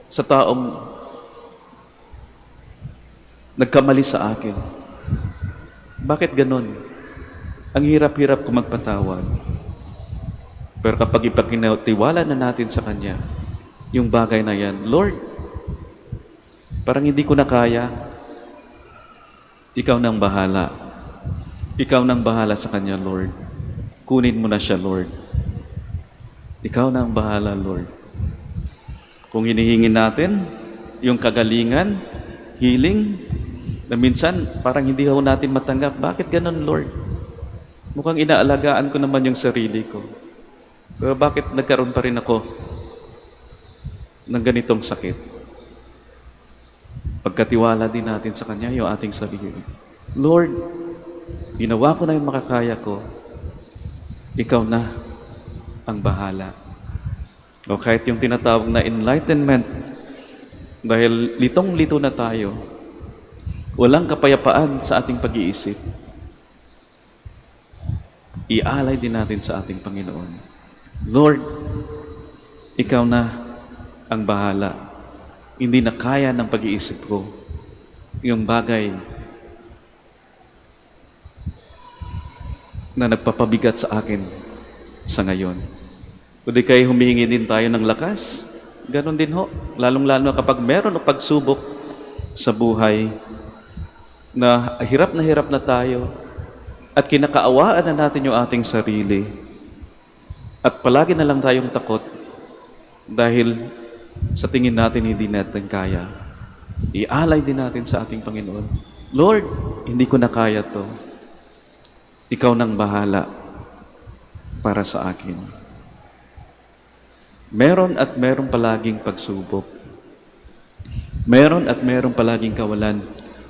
sa taong nagkamali sa akin. Bakit ganon? Ang hirap-hirap ko magpatawad. Pero kapag ipagkinatiwala na natin sa Kanya, yung bagay na yan, Lord, parang hindi ko na kaya. Ikaw nang bahala. Ikaw nang bahala sa Kanya, Lord. Kunin mo na siya, Lord. Ikaw nang bahala, Lord. Kung hinihingi natin yung kagalingan, healing, na minsan parang hindi ho natin matanggap. Bakit ganun, Lord? Mukhang inaalagaan ko naman yung sarili ko. Pero bakit nagkaroon pa rin ako ng ganitong sakit? Pagkatiwala din natin sa Kanya yung ating sarili. Lord, ginawa ko na yung makakaya ko. Ikaw na ang bahala. O kahit yung tinatawag na enlightenment, dahil litong-lito na tayo, walang kapayapaan sa ating pag-iisip, ialay din natin sa ating Panginoon. Lord, Ikaw na ang bahala. Hindi na kaya ng pag-iisip ko yung bagay na nagpapabigat sa akin sa ngayon. Kundi kayo humihingi din tayo ng lakas. Ganon din ho. Lalong-lalo kapag meron o pagsubok sa buhay na hirap na tayo at kinakaawaan na natin yung ating sarili at palagi na lang tayong takot dahil sa tingin natin hindi natin kaya. Ialay din natin sa ating Panginoon. Lord, hindi ko na kaya to. Ikaw nang bahala para sa akin. Meron at meron palaging pagsubok. Meron at meron palaging kawalan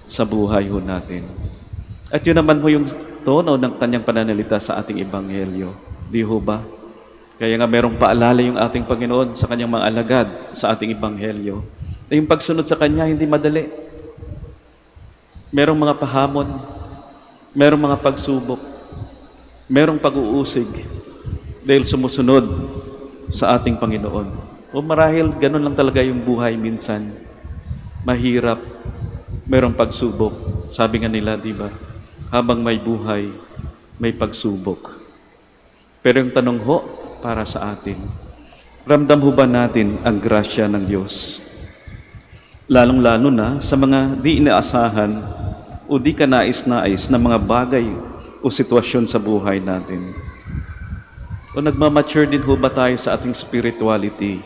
sa buhay ho natin. At yun naman ho yung tono ng kanyang pananalita sa ating ebanghelyo. Di ho ba? Kaya nga merong paalala yung ating Panginoon sa kanyang mga alagad sa ating ebanghelyo. Na yung pagsunod sa kanya hindi madali. Merong mga pahamon, merong mga pagsubok, merong pag-uusig dahil sumusunod sa ating Panginoon. O marahil ganun lang talaga yung buhay minsan. Mahirap, merong pagsubok. Sabi nga nila, di ba? habang may buhay, may pagsubok. Pero yung tanong ho, para sa atin, ramdam ho ba natin ang grasya ng Diyos? Lalong-lalo na sa mga di inaasahan o di kanais-nais na mga bagay o sitwasyon sa buhay natin. O nagmamature din ho ba tayo sa ating spirituality?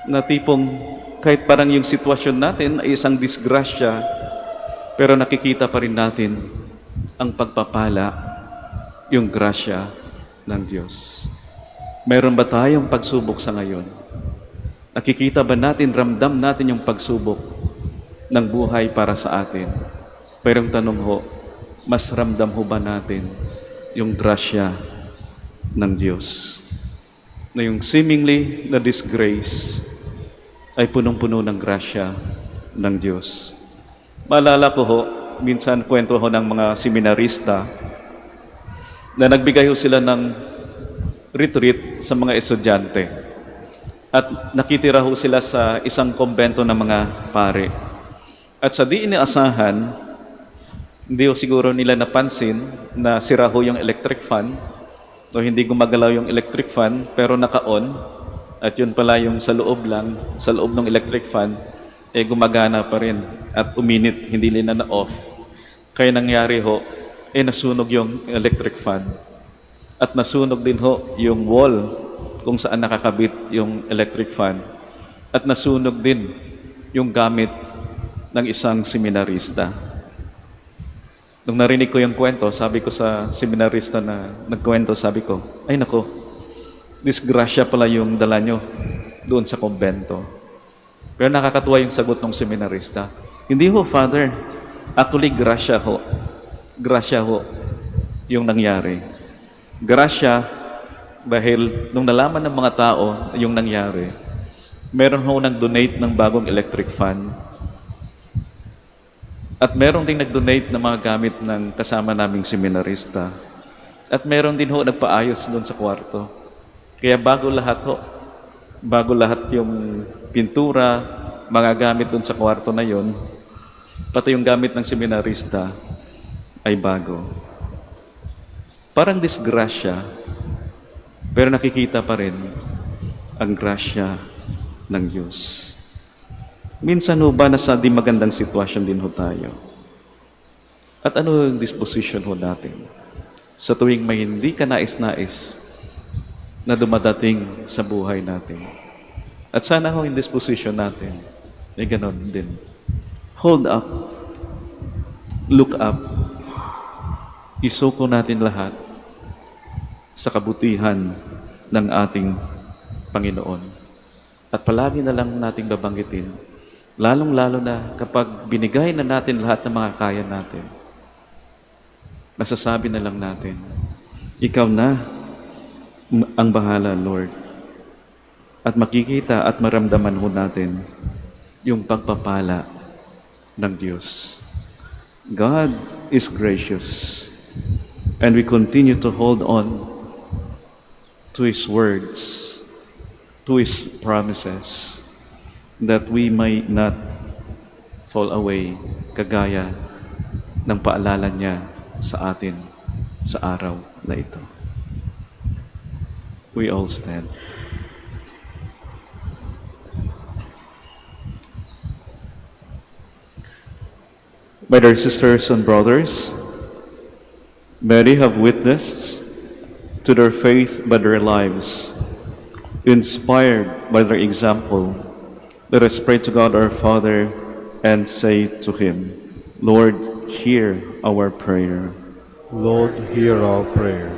Na tipong kahit parang yung sitwasyon natin ay isang disgrasya, pero nakikita pa rin natin ang pagpapala, yung grasya ng Diyos. Mayroon ba tayong pagsubok sa ngayon? Nakikita ba natin, ramdam natin yung pagsubok ng buhay para sa atin? Pero yung tanong ho, mas ramdam ho ba natin yung grasya ng Diyos? Na yung seemingly na disgrace ay punong-puno ng grasya ng Diyos. Maalala ko ho, minsan kwento ho ng mga seminarista na nagbigay ho sila ng retreat sa mga estudyante. At nakitira ho sila sa isang kumbento ng mga pare. At sa di inaasahan, hindi ho siguro nila napansin na sira ho yung electric fan o hindi gumagalaw yung electric fan pero naka-on at yun pala yung sa loob lang, sa loob ng electric fan, gumagana pa rin at uminit, hindi nila na-off. Kaya nangyari ho, nasunog yung electric fan. At nasunog din ho yung wall kung saan nakakabit yung electric fan. At nasunog din yung gamit ng isang seminarista. Nung narinig ko yung kwento, sabi ko sa seminarista na nagkwento, sabi ko, ay nako, disgrasya pala yung dala nyo doon sa kumbento. Pero nakakatuwa yung sagot ng seminarista. Hindi ho, Father. Actually, grasya ho. Grasya ho yung nangyari. Grasya dahil nung nalaman ng mga tao yung nangyari, meron ho nag-donate ng bagong electric fan. At meron ding nag-donate ng mga gamit ng kasama naming seminarista. At meron din ho nagpaayos doon sa kwarto. Kaya bago lahat yung pintura, mga gamit doon sa kwarto na yon, pati yung gamit ng seminarista ay bago. Parang disgrasya, pero nakikita pa rin ang grasya ng Diyos. Minsan ho ba nasa di magandang sitwasyon din ho tayo? At ano yung disposition ho natin? Sa tuwing may hindi ka nais-nais na dumadating sa buhay natin. At sana ho yung disposition natin ay ganon din. Hold up. Look up. Isuko natin lahat sa kabutihan ng ating Panginoon. At palagi na lang nating babanggitin, lalong-lalo na kapag binigay na natin lahat ng mga kaya natin, masasabi na lang natin, ikaw na ang bahala, Lord. At makikita at maramdaman ho natin yung pagpapala ng Diyos. God is gracious, and we continue to hold on to His words, to His promises, that we might not fall away, kagaya ng paalala niya sa atin sa araw na ito. We all stand. My dear sisters and brothers, many have witnessed to their faith by their lives. Inspired by their example, let us pray to God our Father and say to Him, Lord, hear our prayer. Lord, hear our prayer.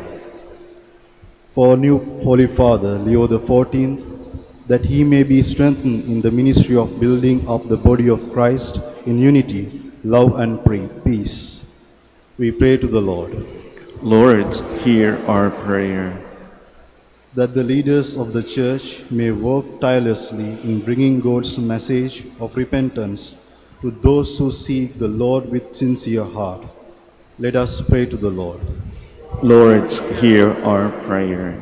For new Holy Father Leo XIV, that he may be strengthened in the ministry of building up the body of Christ in unity, love and peace, we pray to the Lord. Lord, hear our prayer. That the leaders of the Church may work tirelessly in bringing God's message of repentance to those who seek the Lord with sincere heart. Let us pray to the Lord. Lord, hear our prayer.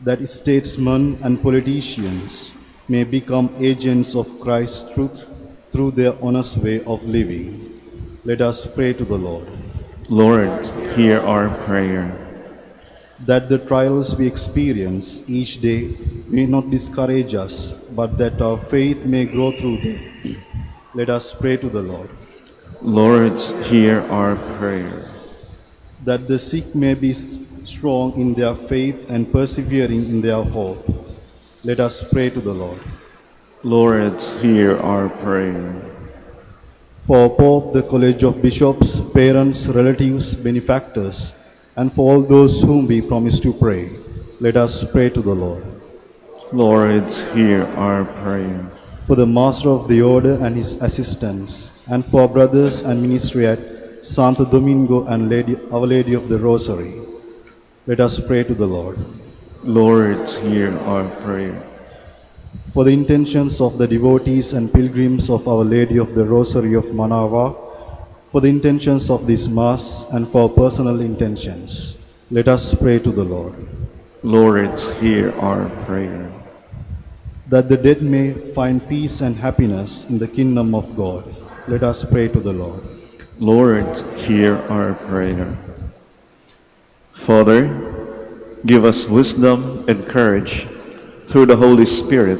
That statesmen and politicians may become agents of Christ's truth through their honest way of living. Let us pray to the Lord. Lord, hear our prayer. That the trials we experience each day may not discourage us, but that our faith may grow through them. Let us pray to the Lord. Lord, hear our prayer. That the sick may be strong in their faith and persevering in their hope. Let us pray to the Lord. Lord, hear our prayer. For Pope, the College of Bishops, parents, relatives, benefactors, and for all those whom we promise to pray, let us pray to the Lord. Lord, hear our prayer. For the Master of the Order and his assistants, and for brothers and ministry at Santo Domingo and Our Lady of the Rosary, let us pray to the Lord. Lord, hear our prayer. For the intentions of the devotees and pilgrims of Our Lady of the Rosary of Manaoag, for the intentions of this Mass and for personal intentions, let us pray to the Lord. Lord, hear our prayer. That the dead may find peace and happiness in the kingdom of God, let us pray to the Lord. Lord, hear our prayer. Father, give us wisdom and courage through the Holy Spirit,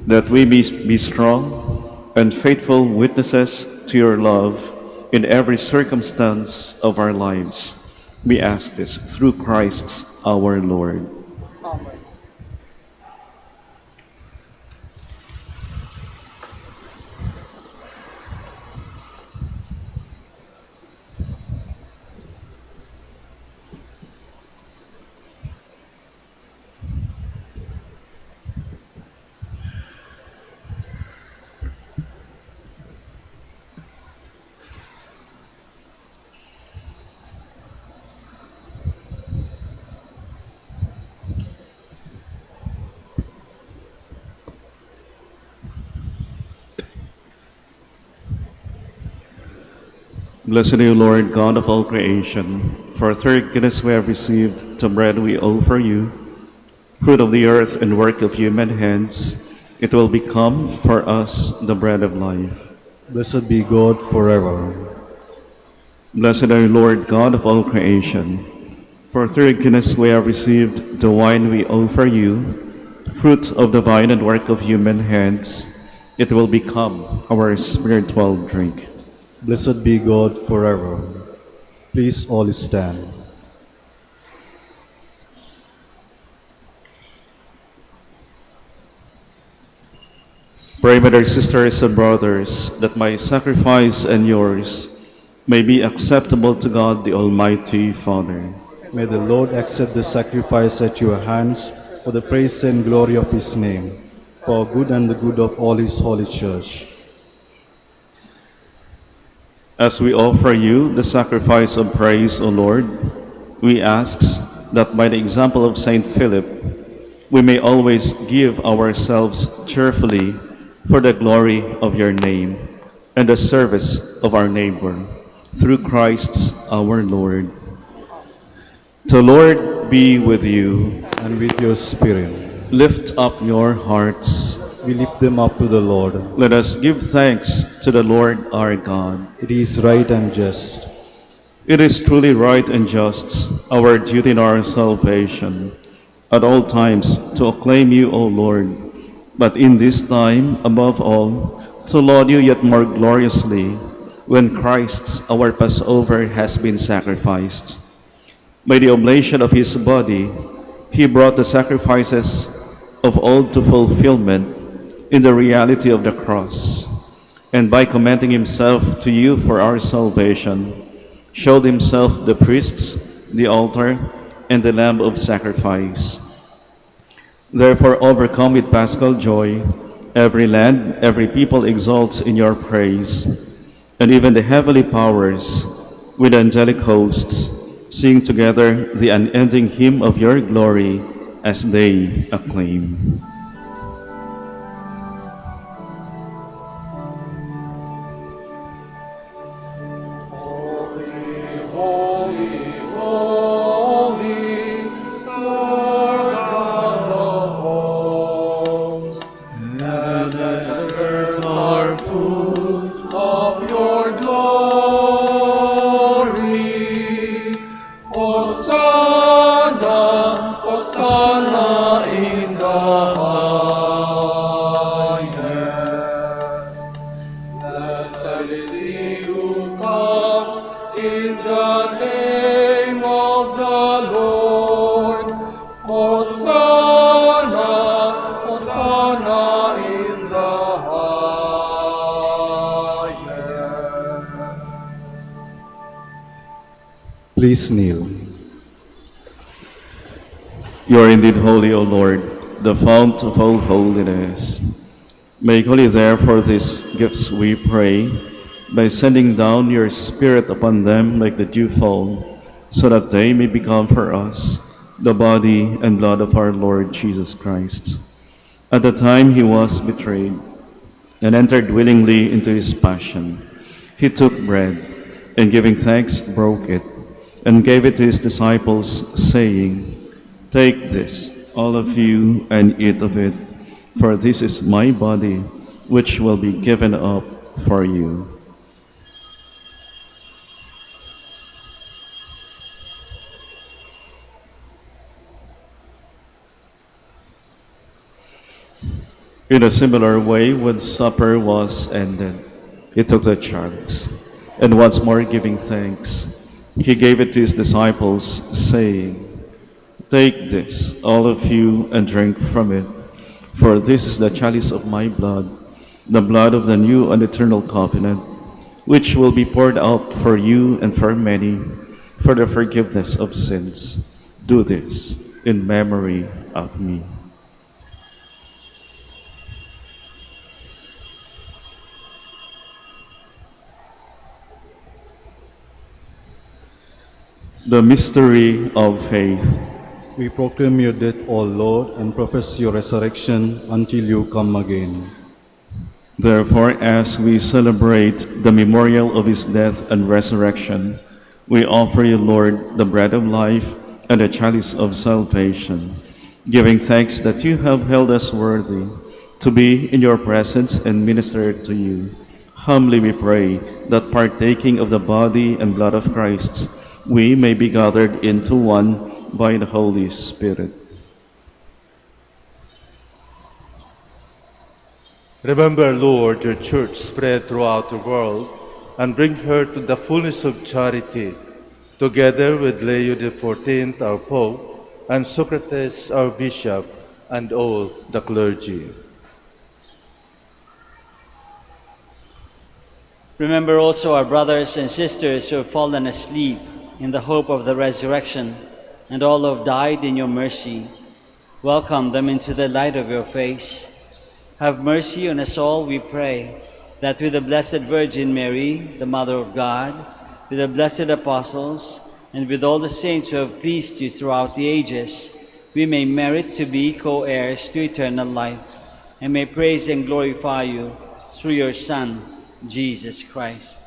that we may be strong and faithful witnesses to your love in every circumstance of our lives. We ask this through Christ our Lord. Blessed are you, Lord, God of all creation. For through goodness we have received the bread we offer you, fruit of the earth and work of human hands. It will become for us the bread of life. Blessed be God forever. Blessed are you, Lord, God of all creation. For through goodness we have received the wine we offer you, fruit of the vine and work of human hands. It will become our spiritual drink. Blessed be God forever. Please all stand. Pray, my dear sisters and brothers, that my sacrifice and yours may be acceptable to God, the Almighty Father. May the Lord accept the sacrifice at your hands for the praise and glory of his name, for good and the good of all his holy church. As we offer you the sacrifice of praise, O Lord, we ask that by the example of Saint Philip, we may always give ourselves cheerfully for the glory of your name and the service of our neighbor, through Christ our Lord. The Lord be with you. And with your spirit, Lift up your hearts. we lift them up to the Lord. Let us give thanks to the Lord our God. It is right and just. It is truly right and just, our duty and our salvation, at all times to acclaim you, O Lord, but in this time, above all, to laud you yet more gloriously, when Christ, our Passover, has been sacrificed. By the oblation of his body, he brought the sacrifices of old to fulfillment in the reality of the cross, and by commending himself to you for our salvation, showed himself the priests, the altar, and the lamb of sacrifice. Therefore, overcome with paschal joy, every land, every people exalts in your praise, and even the heavenly powers with angelic hosts sing together the unending hymn of your glory as they acclaim. Of your glory. in the name of the Lord. Hosanna, Hosanna in the highest. Please kneel. You are indeed holy, O Lord, the fount of all holiness. Make holy therefore these gifts, we pray, by sending down your Spirit upon them like the dewfall, so that they may become for us the body and blood of our Lord Jesus Christ. At the time he was betrayed and entered willingly into his passion, he took bread, and giving thanks, broke it, and gave it to his disciples, saying, "Take this, all of you, and eat of it, for this is my body, which will be given up for you." In a similar way, when supper was ended, he took the chalice, and once more giving thanks, he gave it to his disciples, saying, "Take this, all of you, and drink from it, for this is the chalice of my blood, the blood of the new and eternal covenant, which will be poured out for you and for many for the forgiveness of sins. Do this in memory of me." The mystery of faith. We proclaim your death, O Lord, and profess your resurrection until you come again. Therefore, as we celebrate the memorial of his death and resurrection, we offer you, Lord, the bread of life and the chalice of salvation, giving thanks that you have held us worthy to be in your presence and minister to you. Humbly we pray that partaking of the body and blood of Christ, we may be gathered into one by the Holy Spirit. Remember, Lord, your church spread throughout the world, and bring her to the fullness of charity, together with Leo XIV, our Pope, and Socrates, our Bishop, and all the clergy. Remember also our brothers and sisters who have fallen asleep in the hope of the resurrection, and all who have died in your mercy. Welcome them into the light of your face. Have mercy on us all, we pray, that with the Blessed Virgin Mary, the Mother of God, with the blessed apostles, and with all the saints who have pleased you throughout the ages, we may merit to be co-heirs to eternal life, and may praise and glorify you through your Son, Jesus Christ.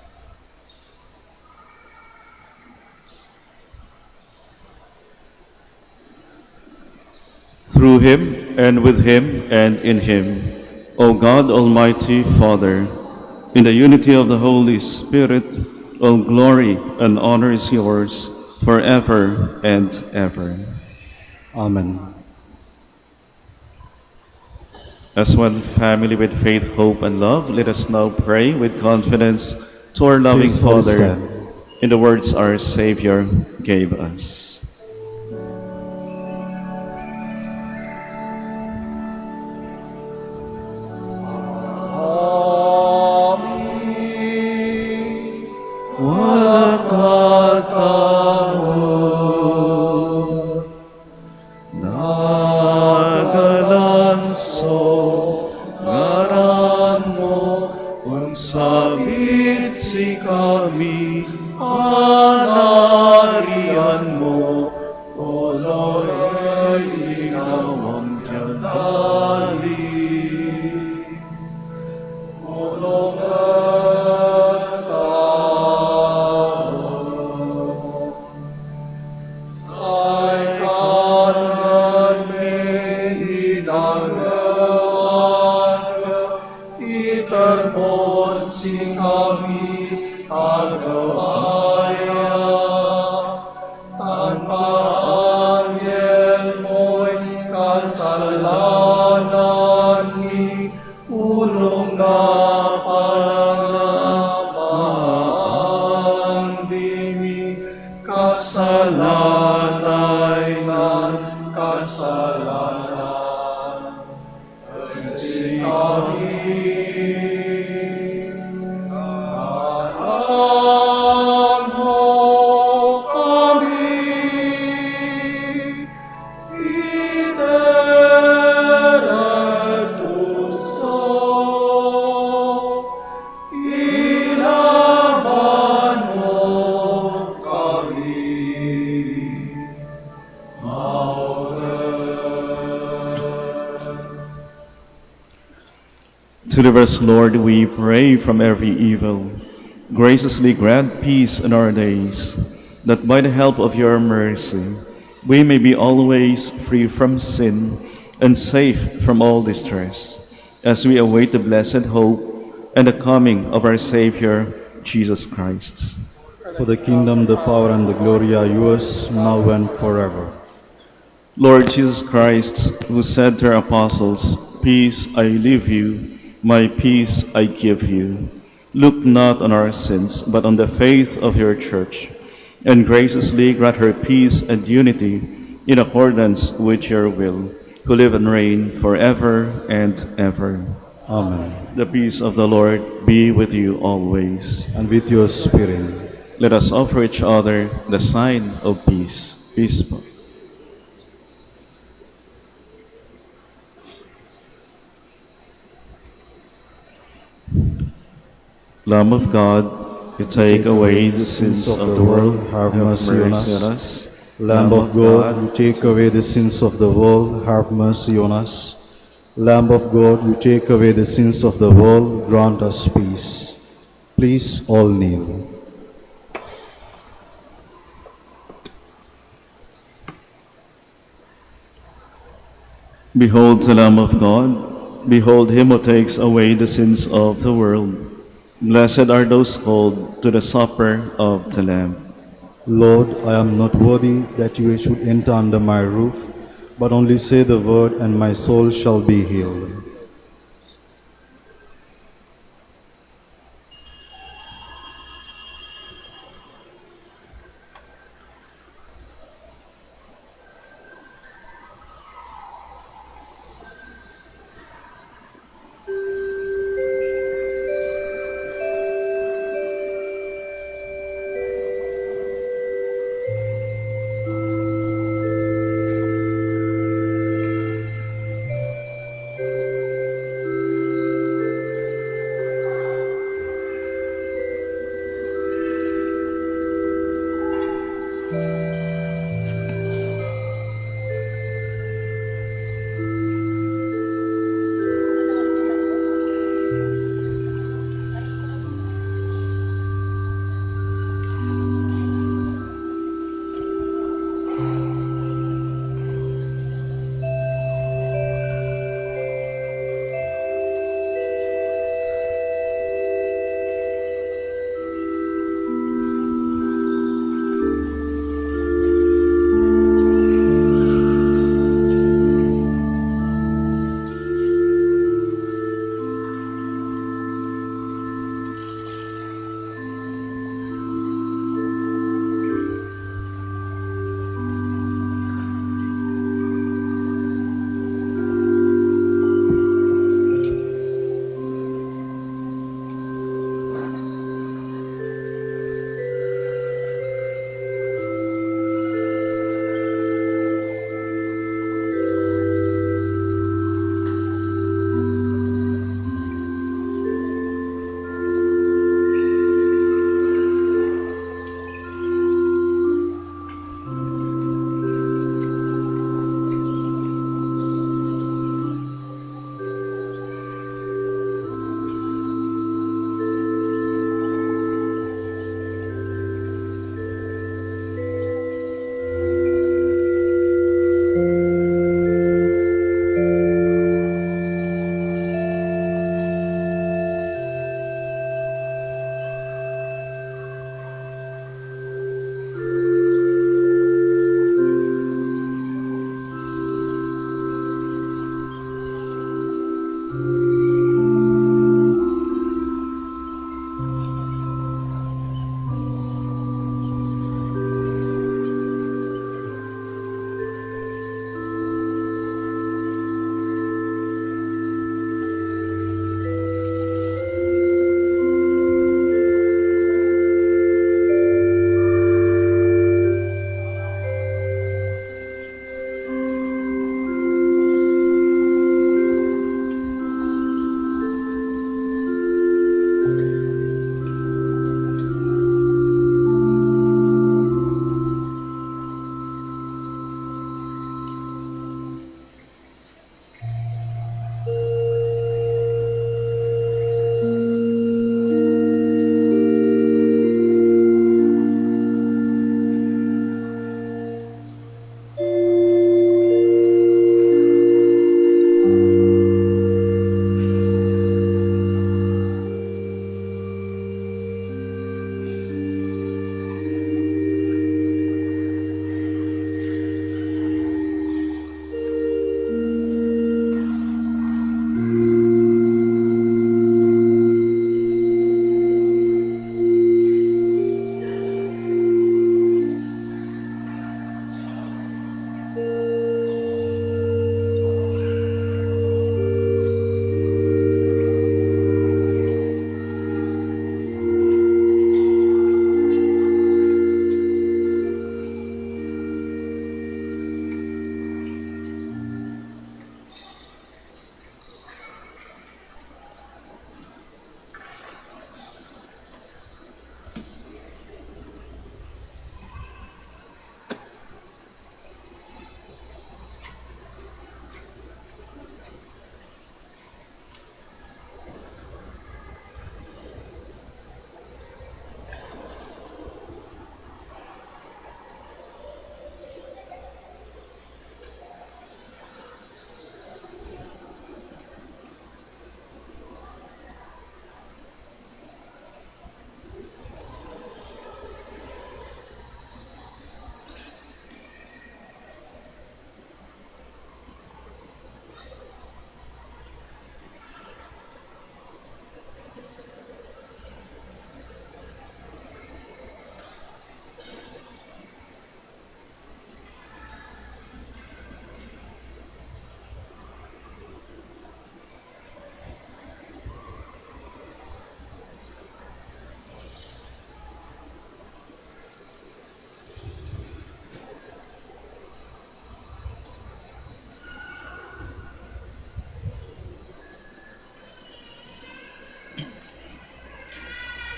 Through him, and with him, and in him, O God, Almighty Father, in the unity of the Holy Spirit, all glory and honor is yours forever and ever. Amen. As one family with faith, hope, and love, let us now pray with confidence to our loving Please all Father stand. in the words our Savior gave us. Masalalay ng kasalanan, kasi kami alam mo kami, ineratuso, ilaban mo kami. Deliver us, Lord, we pray, from every evil. Graciously grant peace in our days, that by the help of your mercy we may be always free from sin and safe from all distress, as we await the blessed hope and the coming of our Savior, Jesus Christ. For the kingdom, the power, and the glory are yours, now and forever. Lord Jesus Christ, who said to our apostles, "Peace I leave you, my peace I give you," look not on our sins, but on the faith of your church, and graciously grant her peace and unity in accordance with your will, who live and reign forever and ever. Amen. The peace of the Lord be with you always. And with your spirit. Let us offer each other the sign of peace. Peace. Lamb of God, you take away the sins of the world, have mercy on us. us. Lamb of God, you take away the sins of the world, have mercy on us. Lamb of God, you take away the sins of the world, grant us peace. Please all kneel. Behold the Lamb of God. Behold him who takes away the sins of the world. Blessed are those called to the supper of the Lamb. Lord, I am not worthy that you should enter under my roof, but only say the word, and my soul shall be healed.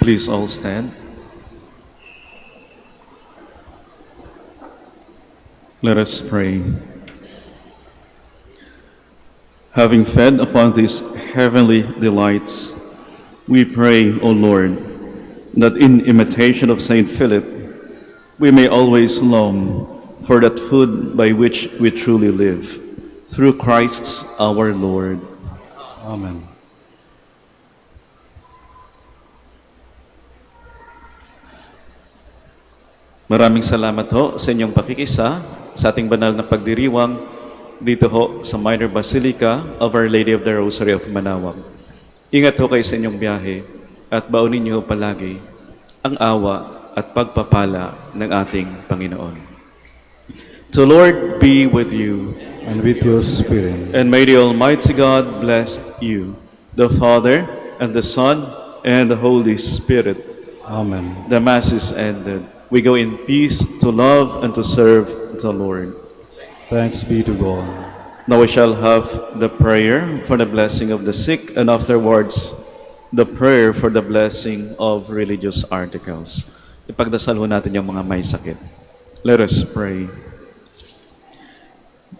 Please all stand. Let us pray. Having fed upon these heavenly delights, we pray, O Lord, that in imitation of Saint Philip, we may always long for that food by which we truly live, through Christ our Lord. Amen. Maraming salamat ho sa inyong pakikisa sa ating banal na pagdiriwang dito ho sa Minor Basilica of Our Lady of the Rosary of Manaoag. Ingat ho kayo sa inyong biyahe at baunin niyo ho palagi ang awa at pagpapala ng ating Panginoon. The Lord be with you. And with your spirit. And may the Almighty God bless you, the Father, and the Son, and the Holy Spirit. Amen. The Mass is ended. We go in peace to love and to serve the Lord. Thanks be to God. Now we shall have the prayer for the blessing of the sick, and afterwards, the prayer for the blessing of religious articles. Ipagdasal ho natin yung mga may sakit. Let us pray.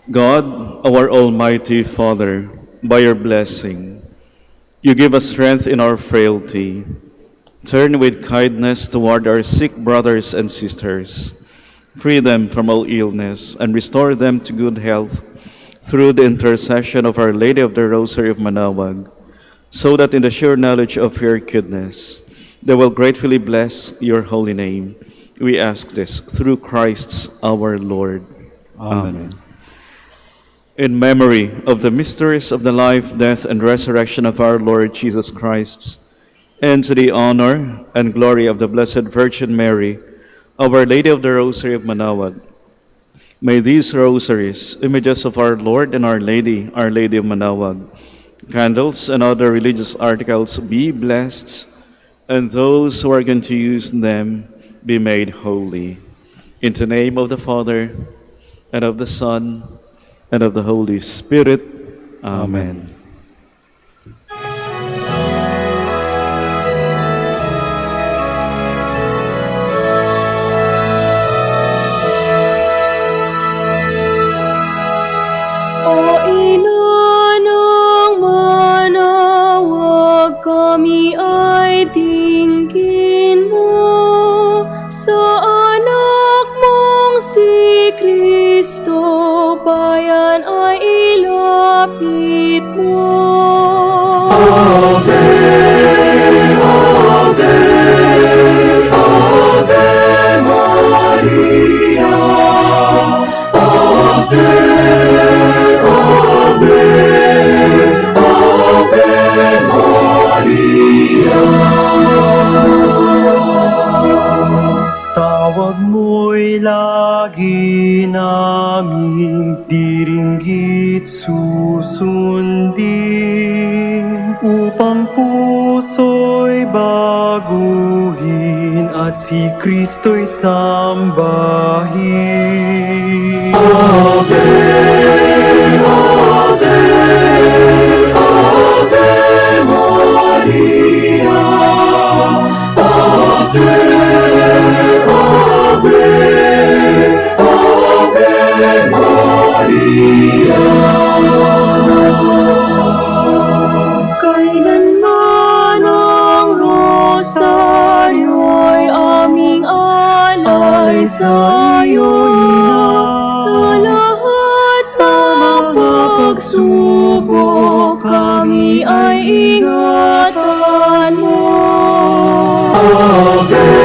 God, our Almighty Father, by your blessing, you give us strength in our frailty. Turn with kindness toward our sick brothers and sisters. Free them from all illness and restore them to good health through the intercession of Our Lady of the Rosary of Manaoag, so that in the sure knowledge of your goodness, they will gratefully bless your holy name. We ask this through Christ our Lord. Amen. In memory of the mysteries of the life, death, and resurrection of our Lord Jesus Christ, and to the honor and glory of the Blessed Virgin Mary, Our Lady of the Rosary of Manaoag, may these rosaries, images of our Lord and Our Lady of Manaoag, candles, and other religious articles be blessed, and those who are going to use them be made holy. In the name of the Father, and of the Son, and of the Holy Spirit. Amen. O ina ng Manaoag, kami ay tingin mo sa anak mong si Kristo, bayan ay ilapit mo. Ave, Ave, Ave Maria. Ave, Ave, Ave Maria. Tawag mo'y lagi naming diringgit susundin, upang puso'y baguhin at si Kristo'y sambahin. Ave, Ave, Ave Maria. Ave, Ave, Ave Maria. Kailanman ang rosaryo'y aming alay sa'yo, Ina. Sa lahat ng pagsubok, kami ay ingatan mo. Ave,